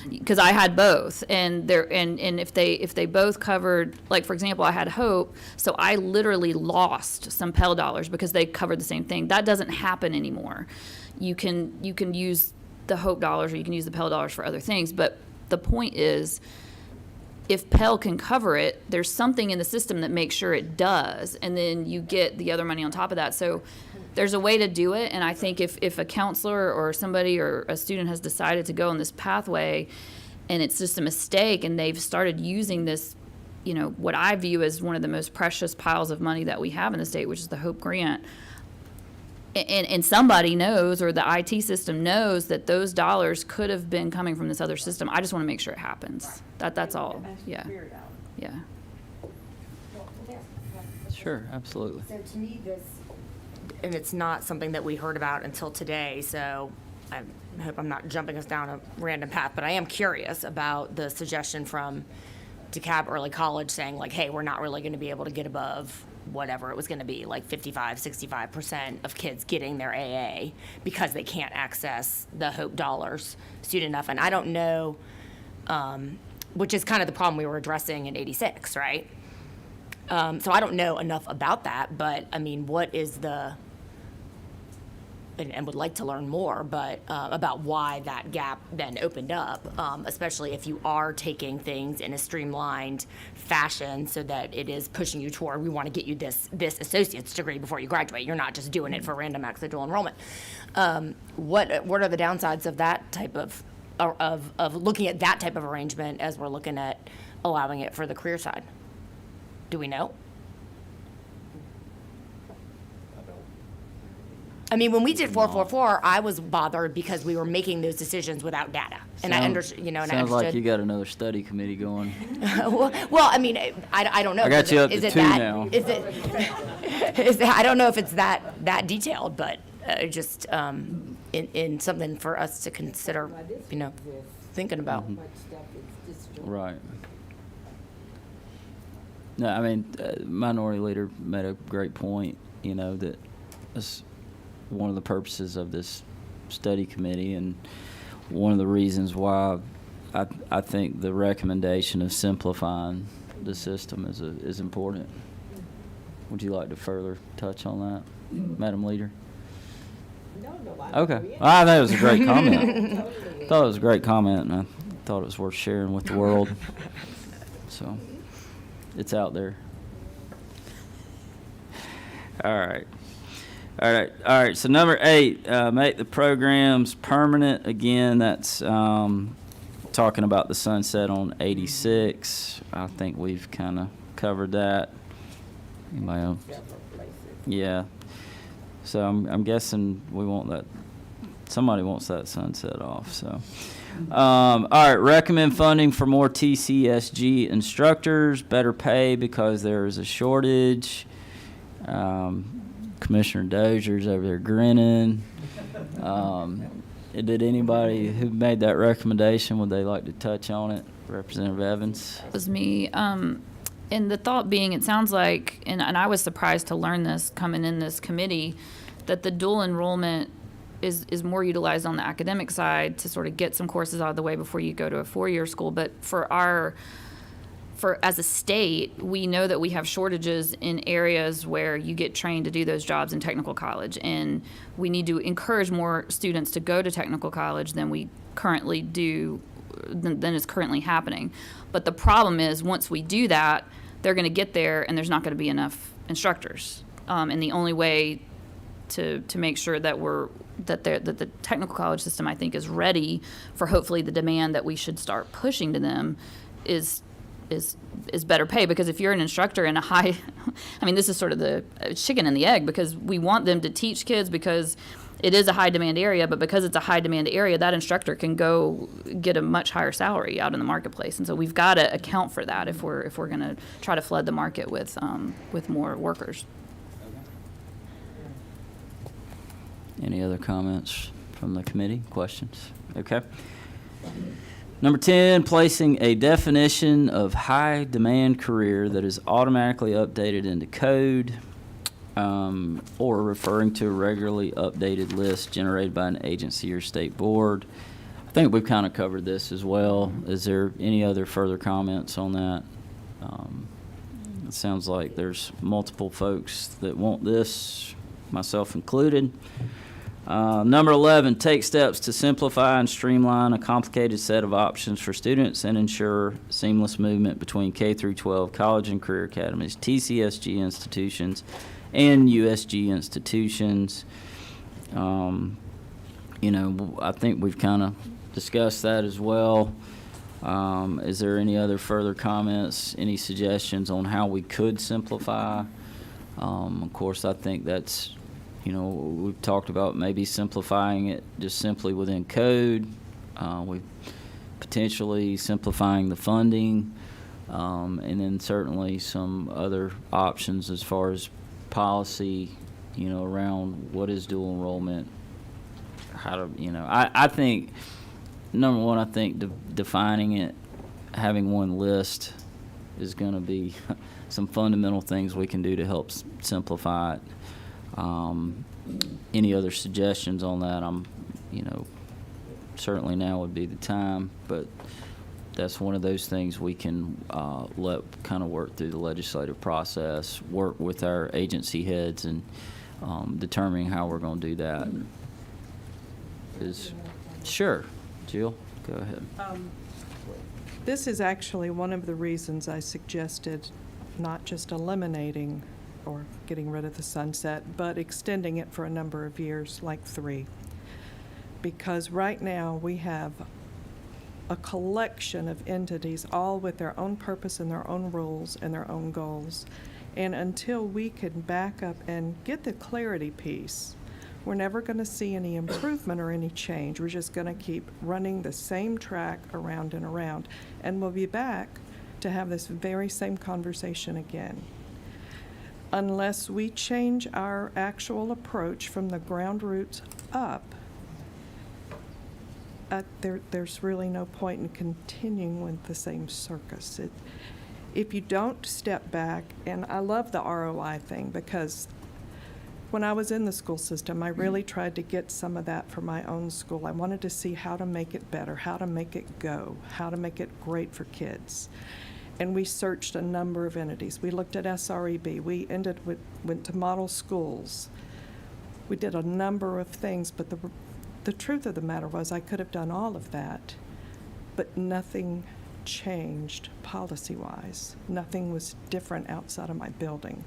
because I had both. And if they both covered, like for example, I had Hope, so I literally lost some Pell dollars because they covered the same thing. That doesn't happen anymore. You can use the Hope dollars or you can use the Pell dollars for other things. But the point is, if Pell can cover it, there's something in the system that makes sure it does, and then you get the other money on top of that. So there's a way to do it, and I think if a counselor or somebody or a student has decided to go in this pathway and it's just a mistake and they've started using this, what I view as one of the most precious piles of money that we have in the state, which is the Hope Grant, and somebody knows, or the IT system knows, that those dollars could have been coming from this other system. I just want to make sure it happens. That's all. Yeah. Yeah. Sure, absolutely. So to me, and it's not something that we heard about until today, so I hope I'm not jumping us down a random path, but I am curious about the suggestion from DeKalb Early College saying, like, hey, we're not really going to be able to get above whatever it was going to be, like 65% of kids getting their AA because they can't access the Hope dollars soon enough. And I don't know, which is kind of the problem we were addressing in 86, right? So I don't know enough about that, but I mean, what is and would like to learn more, but about why that gap then opened up, especially if you are taking things in a streamlined fashion so that it is pushing you toward, we want to get you this associate's degree before you graduate. You're not just doing it for random acts of dual enrollment. What are the downsides of that type of looking at that type of arrangement as we're looking at allowing it for the career side? Do we know? I mean, when we did 444, I was bothered because we were making those decisions without data, and I understood. Sounds like you got another study committee going. well, I mean, I don't know. I got you up to two now. I don't know if it's that detailed, but just in something for us to consider, thinking about. Right. No, I mean, Minority Leader made a great point. That is one of the purposes of this study committee, and one of the reasons why I think the recommendation of simplifying the system is important. Would you like to further touch on that, Madam Leader? No. Okay. I thought it was a great comment. I thought it was a great comment, and I thought it was worth sharing with the world. So, it's out there. All right. So number 8, make the programs permanent. Again, that's talking about the sunset on 86. I think we've kind of covered that. Anybody else? Yeah. So I'm guessing we want that somebody wants that sunset off, so. All right, recommend funding for more TCSG instructors, better pay because there is a shortage. Commissioner Dozier's over there grinning. Did anybody who made that recommendation, would they like to touch on it? Representative Evans? It was me. And the thought being, it sounds like, and I was surprised to learn this coming in this committee, that the dual enrollment is more utilized on the academic side to sort of get some courses out of the way before you go to a four-year school. But as a state, we know that we have shortages in areas where you get trained to do those jobs in technical college, and we need to encourage more students to go to technical college than we currently do, than is currently happening. But the problem is, once we do that, they're going to get there and there's not going to be enough instructors. And the only way to make sure that that the technical college system, I think, is ready for hopefully the demand that we should start pushing to them is better pay. Because if you're an instructor in a high, I mean, this is sort of the chicken and the egg, because we want them to teach kids because it is a high demand area, but because it's a high demand area, that instructor can go get a much higher salary out in the marketplace. And so we've got to account for that if we're going to try to flood the market with more workers. Any other comments from the committee? Questions? Okay. Number 10, placing a definition of high demand career that is automatically updated into code, or referring to a regularly updated list generated by an agency or state board. I think we've kind of covered this as well. Is there any other further comments on that? It sounds like there's multiple folks that want this, myself included. Number 11, take steps to simplify and streamline a complicated set of options for students and ensure seamless movement between K through 12 college and career academies, TCSG institutions, and USG institutions. I think we've kind of discussed that as well. Is there any other further comments, any suggestions on how we could simplify? Of course, I think that's, we've talked about maybe simplifying it just simply within code. We potentially simplifying the funding, and then certainly some other options as far as policy, around what is dual enrollment, how to, I think, number one, I think defining it, having one list is going to be some fundamental things we can do to help simplify it. Any other suggestions on that? Certainly now would be the time, but that's one of those things we can let kind of work through the legislative process, work with our agency heads, and determining how we're going to do that. Sure, Jill, go ahead. This is actually one of the reasons I suggested not just eliminating or getting rid of the sunset, but extending it for a number of years, like 3. Because right now we have a collection of entities, all with their own purpose and their own rules and their own goals. And until we can back up and get the clarity piece, we're never going to see any improvement or any change. We're just going to keep running the same track around and around. And we'll be back to have this very same conversation again. Unless we change our actual approach from the ground roots up, there's really no point in continuing with the same circus. If you don't step back, and I love the ROI thing, because when I was in the school system, I really tried to get some of that for my own school. I wanted to see how to make it better, how to make it go, how to make it great for kids. And we searched a number of entities. We looked at SREB. We went to model schools. We did a number of things, but the truth of the matter was I could have done all of that, but nothing changed policy-wise. Nothing was different outside of my building.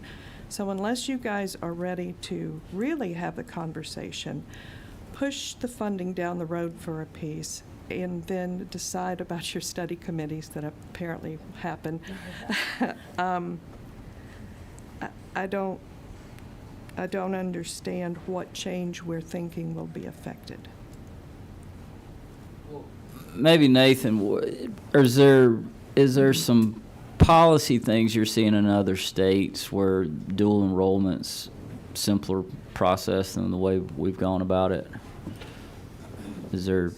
So unless you guys are ready to really have the conversation, push the funding down the road for a piece, and then decide about your study committees that apparently happen. I don't understand what change we're thinking will be affected. Maybe Nathan, is there some policy things you're seeing in other states where dual enrollment's simpler process than the way we've gone about it? Is there,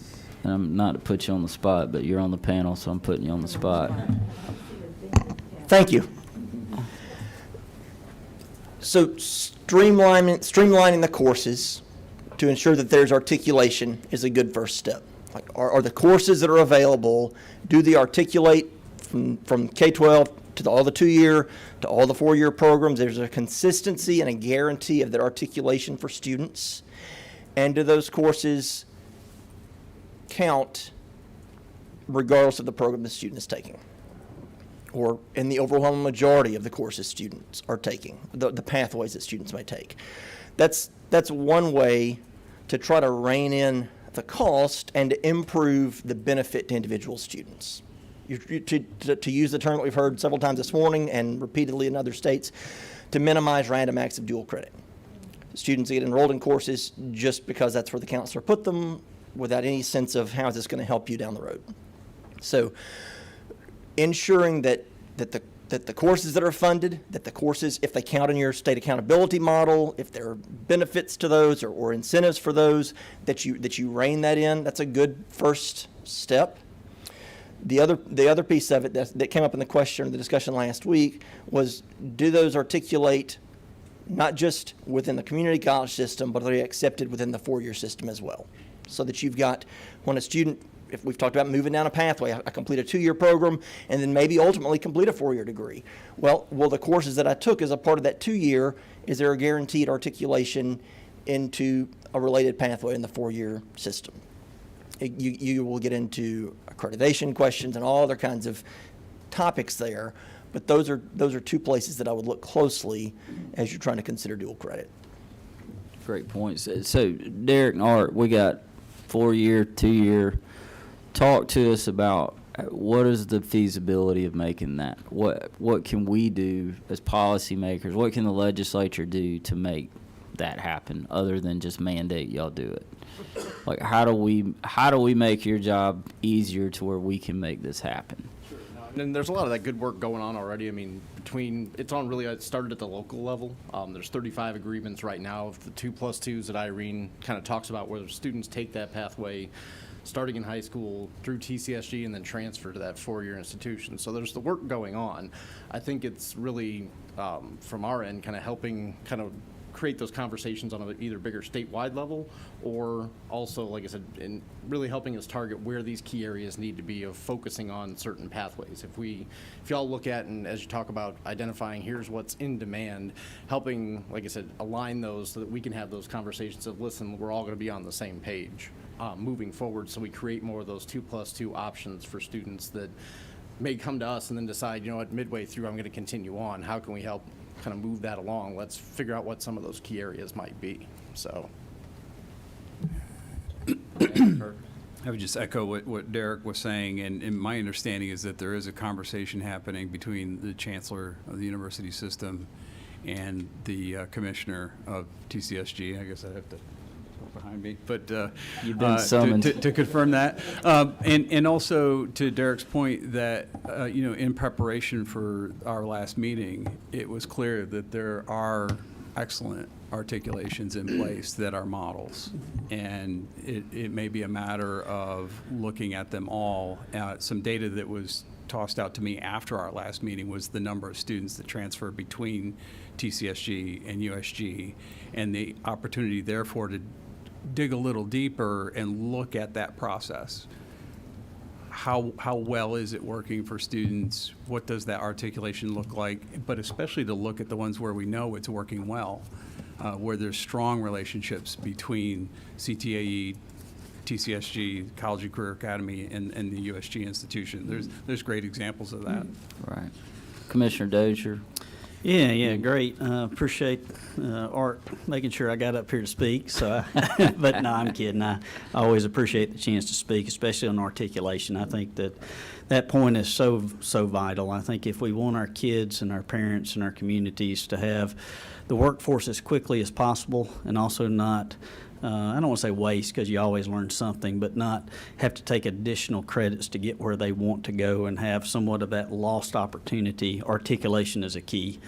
not to put you on the spot, but you're on the panel, so I'm putting you on the spot. Thank you. So streamlining the courses to ensure that there's articulation is a good first step. Like, are the courses that are available, do they articulate from K-12 to all the 2-year to all the 4-year programs? There's a consistency and a guarantee of their articulation for students. And do those courses count regardless of the program the student is taking, or in the overwhelming majority of the courses students are taking, the pathways that students may take? That's one way to try to rein in the cost and to improve the benefit to individual students. To use the term that we've heard several times this morning and repeatedly in other states, to minimize random acts of dual credit. Students get enrolled in courses just because that's where the counselor put them, without any sense of how is this going to help you down the road. So ensuring that the courses that are funded, that the courses, if they count in your state accountability model, if there are benefits to those or incentives for those, that you rein that in, that's a good first step. The other piece of it that came up in the question or the discussion last week was, do those articulate not just within the community college system, but are they accepted within the 4-year system as well? So that you've got, when a student, if we've talked about moving down a pathway, I complete a 2-year program and then maybe ultimately complete a 4-year degree. Well, the courses that I took as a part of that 2-year, is there a guaranteed articulation into a related pathway in the 4-year system? You will get into accreditation questions and all other kinds of topics there, but those are 2 places that I would look closely as you're trying to consider dual credit. Great points. So Derek and Art, we got 4-year, 2-year. Talk to us about what is the feasibility of making that? What can we do as policymakers? What can the legislature do to make that happen other than just mandate y'all do it? Like, how do we make your job easier to where we can make this happen? And there's a lot of that good work going on already. I mean, it started at the local level. There's 35 agreements right now of the 2+2s that Irene kind of talks about, where students take that pathway starting in high school through TCSG and then transfer to that 4-year institution. So there's the work going on. I think it's really, from our end, kind of helping kind of create those conversations on either bigger statewide level, or also, like I said, in really helping us target where these key areas need to be of focusing on certain pathways. If y'all look at, and as you talk about identifying, here's what's in demand, helping, like I said, align those so that we can have those conversations of, listen, we're all going to be on the same page moving forward, so we create more of those 2+2 options for students that may come to us and then decide, you know what, midway through I'm going to continue on. How can we help kind of move that along? Let's figure out what some of those key areas might be. So I would just echo what Derek was saying, and my understanding is that there is a conversation happening between the chancellor of the university system and the commissioner of TCSG. I guess I have to look behind me, but you've been summoned to confirm that. And also to Derek's point that in preparation for our last meeting, it was clear that there are excellent articulations in place that are models, and it may be a matter of looking at them all. Some data that was tossed out to me after our last meeting was the number of students that transfer between TCSG and USG, and the opportunity therefore to dig a little deeper and look at that process. How well is it working for students? What does that articulation look like? But especially to look at the ones where we know it's working well, where there's strong relationships between CTAE, TCSG, College and Career Academy, and the USG institution. There's great examples of that. Right. Commissioner Dozier. Yeah, great. Appreciate Art making sure I got up here to speak. So, but no, I'm kidding. I always appreciate the chance to speak, especially on articulation. I think that point is so vital. I think if we want our kids and our parents and our communities to have the workforce as quickly as possible, and also not I don't want to say waste because you always learn something, but not have to take additional credits to get where they want to go and have somewhat of that lost opportunity. Articulation is a key.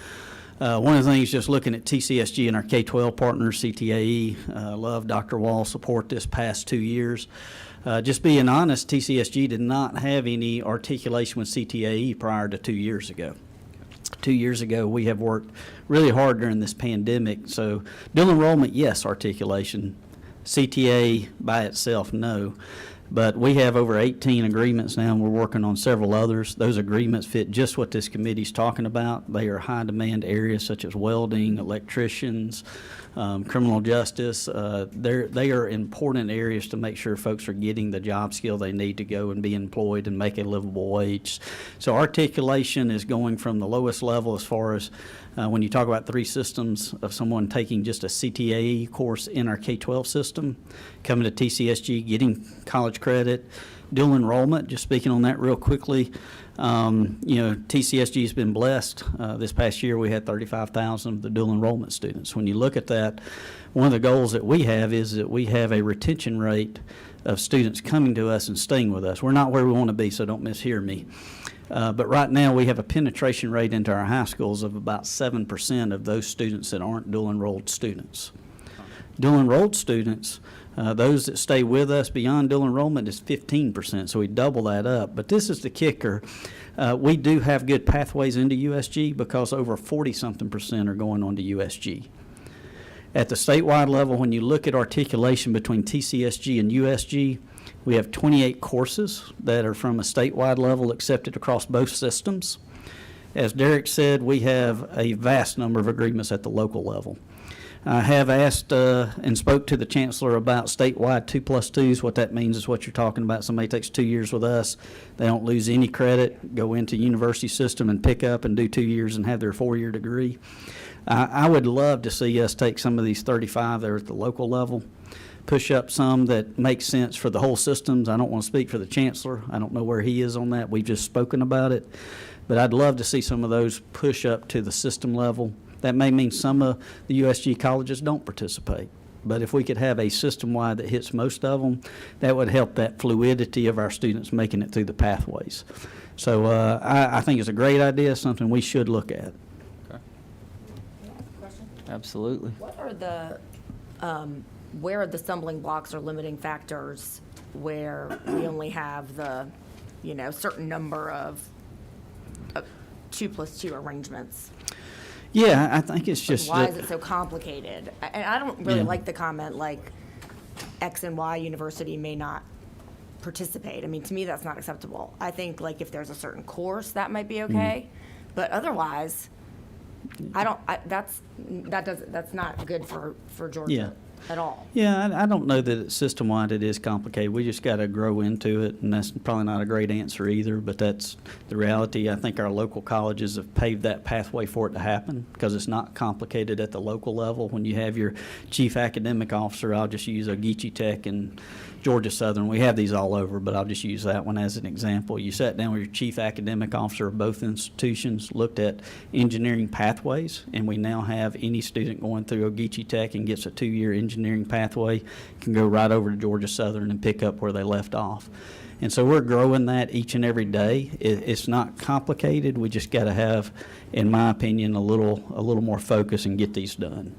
One of the things, just looking at TCSG and our K-12 partners, CTAE, love Dr. Wall's support this past 2 years. Just being honest, TCSG did not have any articulation with CTAE prior to 2 years ago. 2 years ago, we have worked really hard during this pandemic. So dual enrollment, yes, articulation. CTA by itself, no. But we have over 18 agreements now, and we're working on several others. Those agreements fit just what this committee's talking about. They are high-demand areas such as welding, electricians, criminal justice. They are important areas to make sure folks are getting the job skill they need to go and be employed and make a livable wage. So articulation is going from the lowest level as far as when you talk about 3 systems of someone taking just a CTAE course in our K-12 system, coming to TCSG, getting college credit, dual enrollment, just speaking on that real quickly. TCSG has been blessed. This past year, we had 35,000 of the dual enrollment students. When you look at that, one of the goals that we have is that we have a retention rate of students coming to us and staying with us. We're not where we want to be, so don't mishear me. But right now, we have a penetration rate into our high schools of about 7% of those students that aren't dual enrolled students. Dual enrolled students, those that stay with us beyond dual enrollment is 15%, so we double that up. But this is the kicker. We do have good pathways into USG because over 40-something% are going on to USG. At the statewide level, when you look at articulation between TCSG and USG, we have 28 courses that are from a statewide level accepted across both systems. As Derek said, we have a vast number of agreements at the local level. I have asked and spoke to the chancellor about statewide 2+2s. What that means is what you're talking about. Somebody takes 2 years with us, they don't lose any credit, go into university system and pick up and do 2 years and have their 4-year degree. I would love to see us take some of these 35 that are at the local level, push up some that make sense for the whole systems. I don't want to speak for the chancellor. I don't know where he is on that. We've just spoken about it. But I'd love to see some of those push up to the system level. That may mean some of the USG colleges don't participate. But if we could have a system-wide that hits most of them, that would help that fluidity of our students making it through the pathways. So I think it's a great idea, something we should look at. Absolutely. What are the, where are the stumbling blocks or limiting factors where we only have the, certain number of 2+2 arrangements? Yeah, I think it's just. Why is it so complicated? And I don't really Yeah. like the comment like X and Y university may not participate. I mean, to me, that's not acceptable. I think like if there's a certain course, that might be okay. But otherwise, that's not good for Georgia Yeah. at all. Yeah, I don't know that it's system-wide it is complicated. We just got to grow into it, and that's probably not a great answer either, but that's the reality. I think our local colleges have paved that pathway for it to happen because it's not complicated at the local level. When you have your chief academic officer, I'll just use Ogeechee Tech and Georgia Southern. We have these all over, but I'll just use that one as an example. You sat down with your chief academic officer of both institutions, looked at engineering pathways, and we now have any student going through Ogeechee Tech and gets a 2-year engineering pathway can go right over to Georgia Southern and pick up where they left off. And so we're growing that each and every day. It's not complicated. We just got to have, in my opinion, a little more focus and get these done.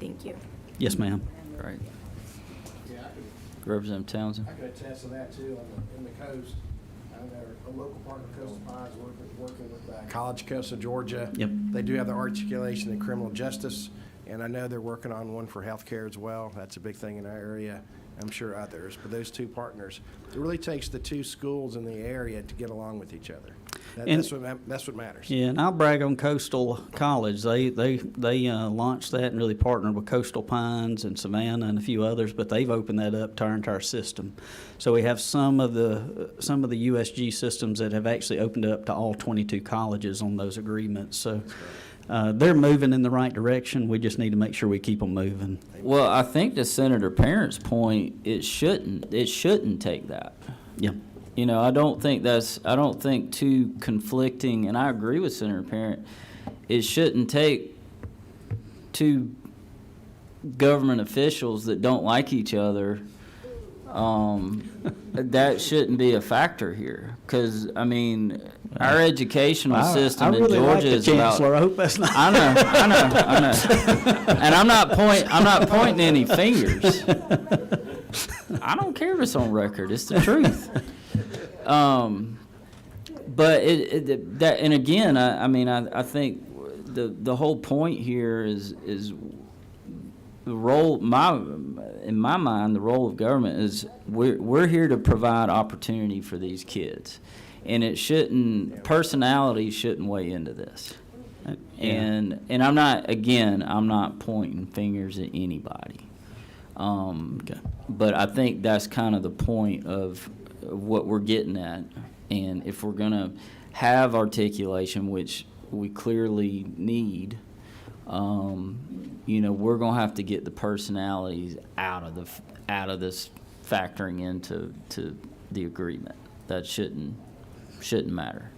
Thank you. Yes, ma'am. Right. Representative Townsend. I could attest to that too in the coast. A local partner, Coastal Pines, working with College Coast of Georgia. Yep. They do have the articulation in criminal justice, and I know they're working on one for healthcare as well. That's a big thing in our area. I'm sure others, but those two partners, it really takes the two schools in the area to get along with each other. That's what matters. Yeah, and I'll brag on Coastal College. They launched that and really partnered with Coastal Pines and Savannah and a few others, but they've opened that up to our entire system. So we have some of the USG systems that have actually opened up to all 22 colleges on those agreements. So they're moving in the right direction. We just need to make sure we keep them moving. Well, I think to Senator Parent's point, it shouldn't take that. Yeah. I don't think two conflicting, and I agree with Senator Parent, it shouldn't take two government officials that don't like each other, that shouldn't be a factor here. Because, I mean, our educational system in Georgia is about. Chancellor. I hope that's not. I know. And I'm not pointing any fingers. I don't care if it's on record. It's the truth. But and again, I mean, I think the whole point here is the role. In my mind, the role of government is we're here to provide opportunity for these kids, and personality shouldn't weigh into this. And I'm not pointing fingers at anybody. But I think that's kind of the point of what we're getting at. And if we're going to have articulation, which we clearly need, we're going to have to get the personalities out of this factoring into the agreement. That shouldn't matter.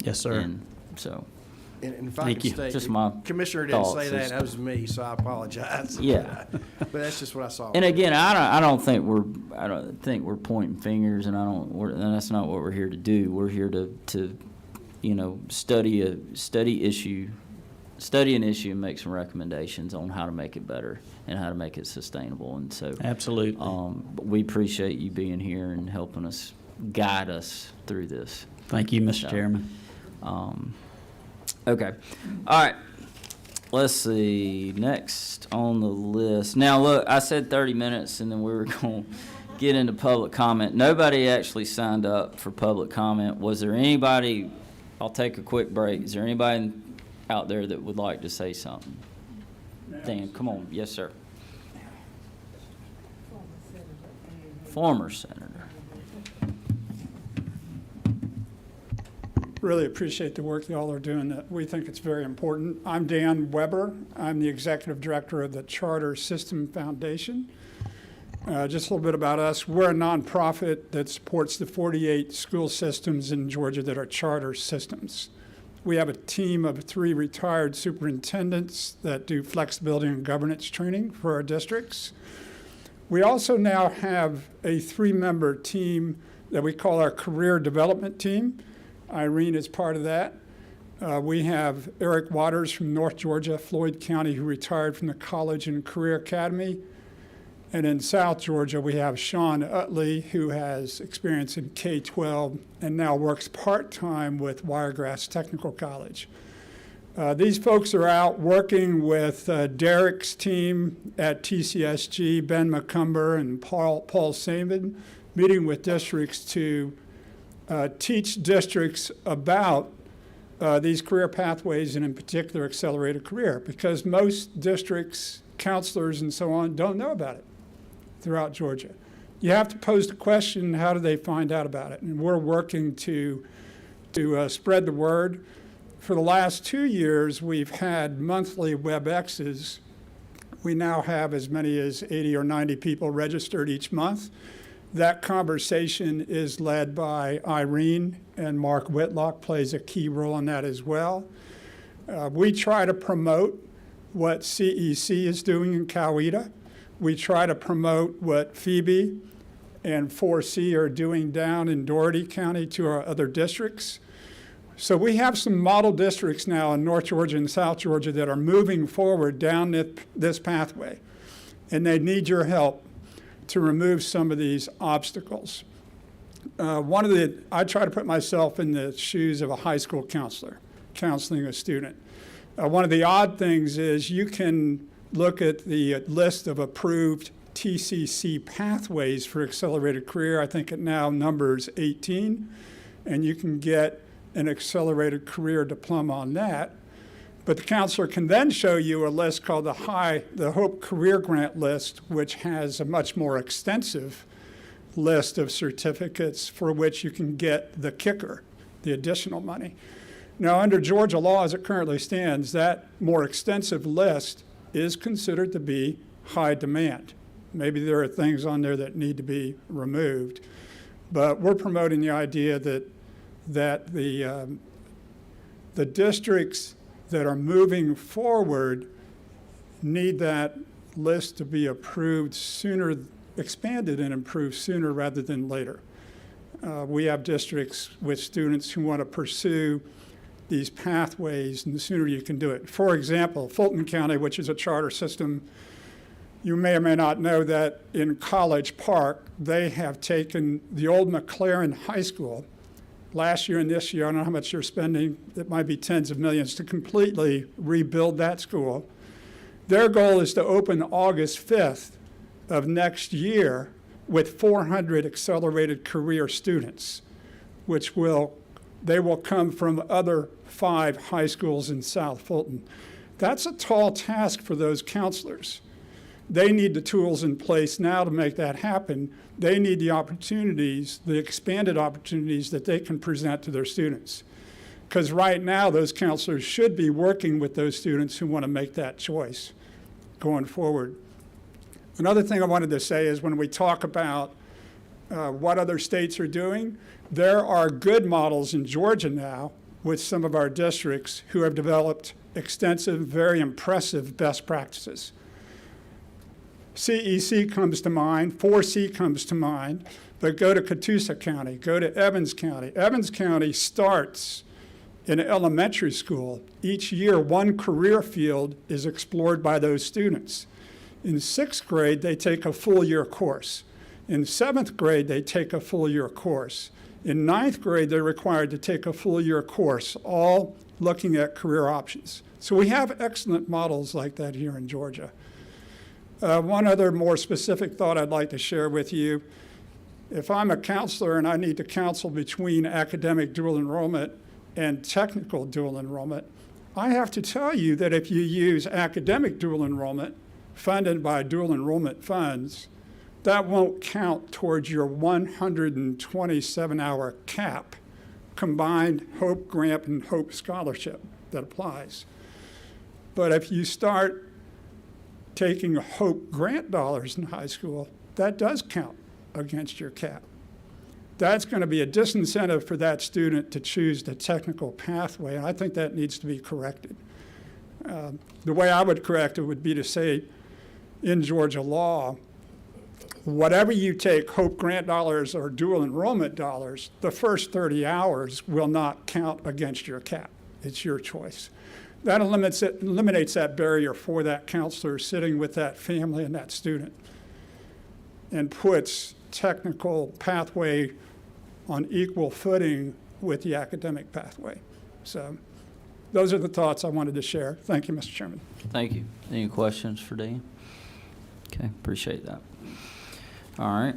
Yes, sir. And so. And if I Thank could you. state, Just my Commissioner didn't say thoughts. that, that was me, so I apologize. Yeah. But that's just what I saw. And again, I don't think we're pointing fingers, and and that's not what we're here to do. We're here to study an issue, and make some recommendations on how to make it better and how to make it sustainable. And so, Absolutely. We appreciate you being here and helping us guide us through this. Thank you, Mr. Chairman. Okay. All right. Let's see. Next on the list. Now, look, I said 30 minutes, and then we were going to get into public comment. Nobody actually signed up for public comment. Was there anybody? I'll take a quick break. Is there anybody out there that would like to say something? Dan, come on. Yes, sir. Former senator. Really appreciate the work y'all are doing. We think it's very important. I'm Dan Weber. I'm the executive director of the Charter System Foundation. Just a little bit about us. We're a nonprofit that supports the 48 school systems in Georgia that are charter systems. We have a team of 3 retired superintendents that do flexibility and governance training for our districts. We also now have a 3-member team that we call our career development team. Irene is part of that. We have Eric Waters from North Georgia, Floyd County, who retired from the College and Career Academy. And in South Georgia, we have Sean Utley, who has experience in K-12 and now works part-time with Wiregrass Technical College. These folks are out working with Derek's team at TCSG, Ben McCumber and Paul Saban, meeting with districts to teach districts about these career pathways, and in particular accelerated career, because most districts, counselors and so on don't know about it throughout Georgia. You have to pose the question, how do they find out about it? And we're working to spread the word. For the last 2 years, we've had monthly WebExes. We now have as many as 80 or 90 people registered each month. That conversation is led by Irene, and Mark Whitlock plays a key role in that as well. We try to promote what CEC is doing in Coweta. We try to promote what Phoebe and 4C are doing down in Dougherty County to our other districts. So we have some model districts now in North Georgia and South Georgia that are moving forward down this pathway, and they need your help to remove some of these obstacles. I try to put myself in the shoes of a high school counselor, counseling a student. One of the odd things is you can look at the list of approved TCC pathways for accelerated career. I think it now numbers 18, and you can get an accelerated career diploma on that. But the counselor can then show you a list called the Hope Career Grant List, which has a much more extensive list of certificates for which you can get the kicker, the additional money. Now, under Georgia law as it currently stands, that more extensive list is considered to be high demand. Maybe there are things on there that need to be removed, but we're promoting the idea that the districts that are moving forward need that list to be approved sooner, expanded and improved sooner rather than later. We have districts with students who want to pursue these pathways, and the sooner you can do it. For example, Fulton County, which is a charter system, you may or may not know that in College Park, they have taken the old McLaren High School. Last year and this year, I don't know how much you're spending, it might be tens of millions, to completely rebuild that school. Their goal is to open August 5th of next year with 400 accelerated career students, which they will come from other 5 high schools in South Fulton. That's a tall task for those counselors. They need the tools in place now to make that happen. They need the opportunities, the expanded opportunities that they can present to their students. Because right now, those counselors should be working with those students who want to make that choice going forward. Another thing I wanted to say is when we talk about what other states are doing, there are good models in Georgia now with some of our districts who have developed extensive, very impressive best practices. CEC comes to mind, 4C comes to mind, but go to Catoosa County, go to Evans County. Evans County starts in elementary school. Each year, one career field is explored by those students. In 6th grade, they take a full year course. In 7th grade, they take a full year course. In 9th grade, they're required to take a full year course, all looking at career options. So we have excellent models like that here in Georgia. One other more specific thought I'd like to share with you. If I'm a counselor and I need to counsel between academic dual enrollment and technical dual enrollment, I have to tell you that if you use academic dual enrollment funded by dual enrollment funds, that won't count towards your 127-hour cap, combined Hope Grant and Hope Scholarship that applies. But if you start taking Hope Grant dollars in high school, that does count against your cap. That's going to be a disincentive for that student to choose the technical pathway, and I think that needs to be corrected. The way I would correct it would be to say, in Georgia law, whatever you take, Hope Grant dollars or dual enrollment dollars, the first 30 hours will not count against your cap. It's your choice. That eliminates that barrier for that counselor sitting with that family and that student, and puts technical pathway on equal footing with the academic pathway. So those are the thoughts I wanted to share. Thank you, Mr. Chairman. Thank you. Any questions for Dean? Okay, appreciate that. All right.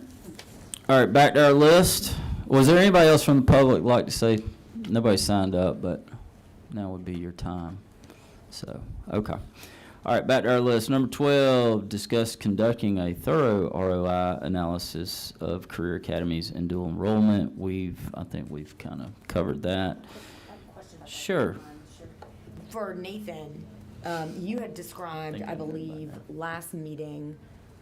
All right, back to our list. Was there anybody else from the public like to say? Nobody signed up, but now would be your time. So, okay. All right, back to our list. Number 12, discuss conducting a thorough ROI analysis of career academies and dual enrollment. I think we've kind of covered that. Sure. For Nathan, you had described, I believe, last meeting,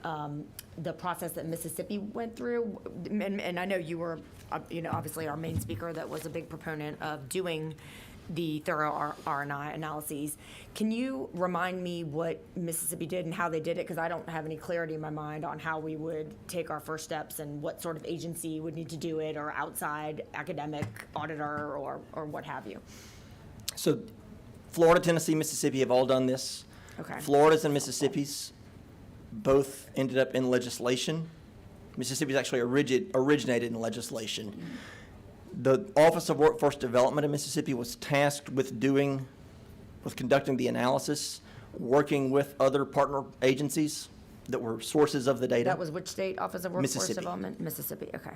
the process that Mississippi went through, and I know you were, obviously our main speaker that was a big proponent of doing the thorough R&I analyses. Can you remind me what Mississippi did and how they did it? Because I don't have any clarity in my mind on how we would take our first steps and what sort of agency would need to do it, or outside academic auditor or what have you. So Florida, Tennessee, Mississippi have all done this. Okay. Florida's and Mississippi's both ended up in legislation. Mississippi's actually originated in legislation. The Office of Workforce Development in Mississippi was tasked with conducting the analysis, working with other partner agencies that were sources of the data. That was which state? Office of Workforce Mississippi. Development? Mississippi, okay.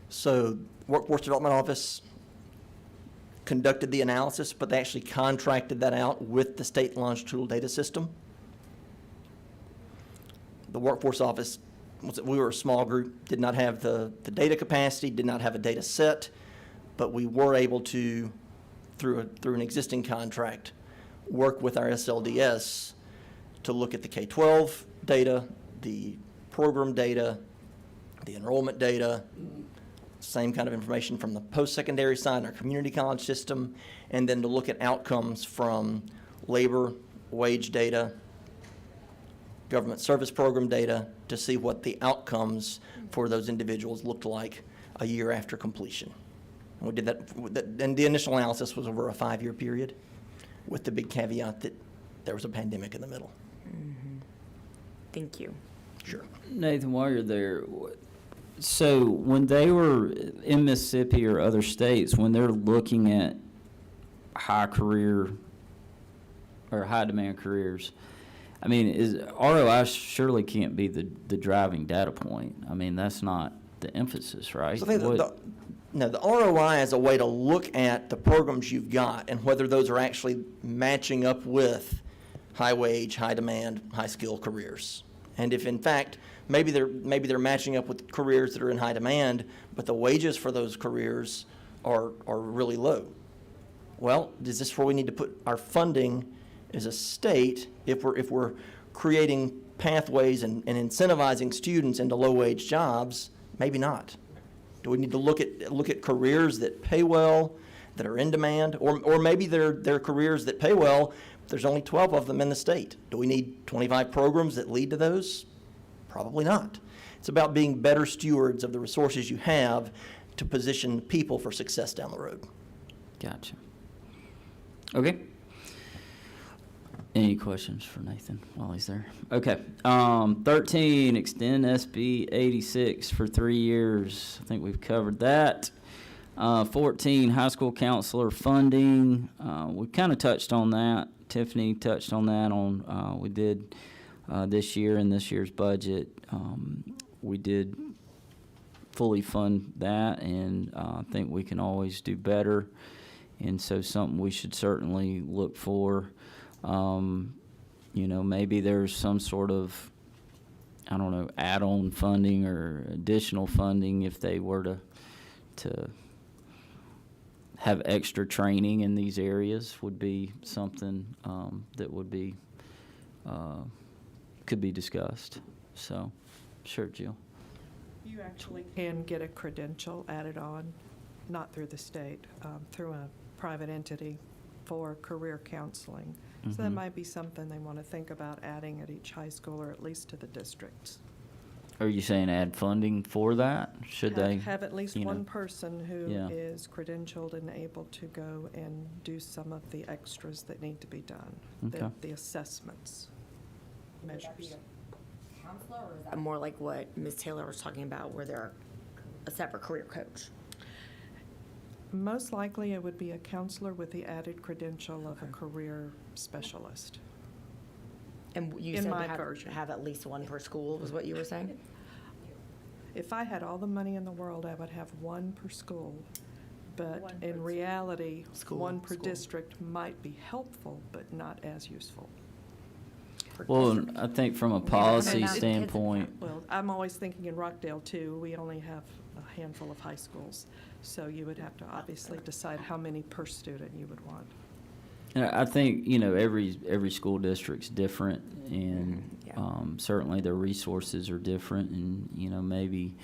So Workforce Development Office conducted the analysis, but they actually contracted that out with the state longitudinal data system. The Workforce Office, we were a small group, did not have the data capacity, did not have a data set, but we were able to, through an existing contract, work with our SLDS to look at the K-12 data, the program data, the enrollment data, same kind of information from the post-secondary side, our community college system, and then to look at outcomes from labor, wage data, government service program data, to see what the outcomes for those individuals looked like a year after completion. And we did that, and the initial analysis was over a 5-year period, with the big caveat that there was a pandemic in the middle. Thank you. Sure. Nathan, while you're there, so when they were in Mississippi or other states, when they're looking at high career or high demand careers, I mean, is ROI surely can't be the driving data point. I mean, that's not the emphasis, right? So I think the ROI is a way to look at the programs you've got and whether those are actually matching up with high wage, high demand, high skill careers. And if in fact, maybe they're matching up with careers that are in high demand, but the wages for those careers are really low. Well, is this where we need to put our funding as a state if we're creating pathways and incentivizing students into low wage jobs? Maybe not. Do we need to look at careers that pay well, that are in demand, or maybe they're careers that pay well, but there's only 12 of them in the state? Do we need 25 programs that lead to those? Probably not. It's about being better stewards of the resources you have to position people for success down the road. Gotcha. Okay. Any questions for Nathan while he's there? Okay. 13, extend SB 86 for 3 years. I think we've covered that. 14, high school counselor funding. We kind of touched on that. Tiffany touched on that we did this year in this year's budget. We did fully fund that, and I think we can always do better. And so something we should certainly look for. Maybe there's some sort of, I don't know, add-on funding or additional funding if they were to have extra training in these areas would be something that would be, could be discussed. So, sure, Jill. You actually can get a credential added on, not through the state, through a private entity for career counseling. So that might be something they want to think about adding at each high school or at least to the districts. Are you saying add funding for that? Should they? Have at least one person who Yeah. is credentialed and able to go and do some of the extras that need to be done. Okay. The assessments, measures. Counselor, or is that more like what Ms. Taylor was talking about, where they're a separate career coach? Most likely, it would be a counselor with the added credential of a career specialist. And you In said my to version. have at least one per school, was what you were saying? If I had all the money in the world, I would have one per school. But in reality, one per district might be helpful, but not as useful. Well, I think from a policy standpoint, Well, I'm always thinking in Rockdale, too. We only have a handful of high schools. So you would have to obviously decide how many per student you would want. and I think, every school district's different, and certainly their resources are different, and, maybe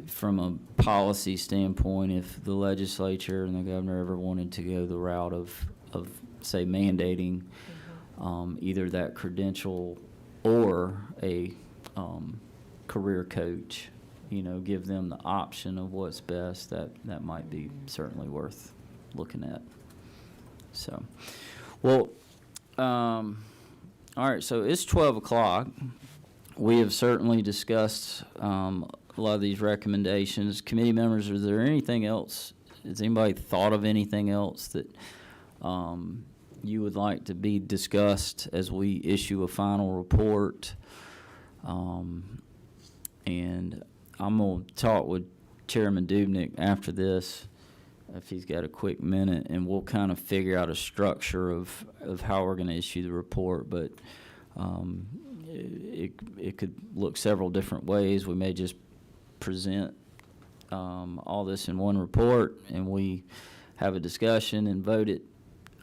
from a policy standpoint, if the legislature and the governor ever wanted to go the route of say, mandating either that credential or a career coach, give them the option of what's best, that might be certainly worth looking at. So, well, all right, so it's 12 o'clock. We have certainly discussed a lot of these recommendations. Committee members, is there anything else? Has anybody thought of anything else that you would like to be discussed as we issue a final report? And I'm going to talk with Chairman Dubnik after this, if he's got a quick minute, and we'll kind of figure out a structure of how we're going to issue the report. But it could look several different ways. We may just present all this in one report, and we have a discussion and vote it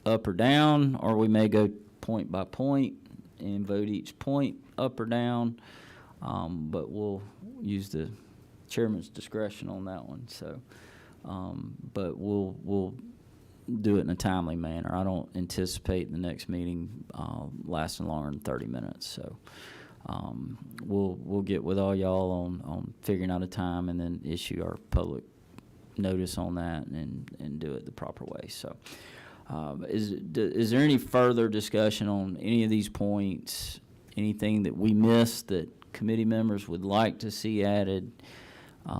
up or down, or we may go point by point and vote each point up or down. But we'll use the chairman's discretion on that one. So, but we'll do it in a timely manner. I don't anticipate the next meeting lasting longer than 30 minutes. So we'll get with all y'all on figuring out a time and then issue our public notice on that and do it the proper way. So is there any further discussion on any of these points? Anything that we missed that committee members would like to see added?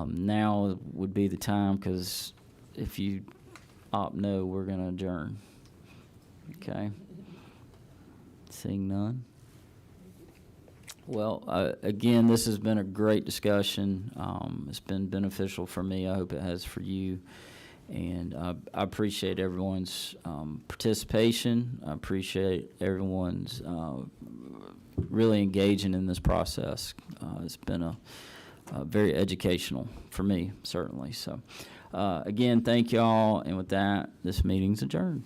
Now would be the time, because if you opt no, we're going to adjourn. Okay. Seeing none. Well, again, this has been a great discussion. It's been beneficial for me. I hope it has for you. And I appreciate everyone's participation. I appreciate everyone's really engaging in this process. It's been a very educational for me, certainly. So, again, thank y'all. And with that, this meeting's adjourned.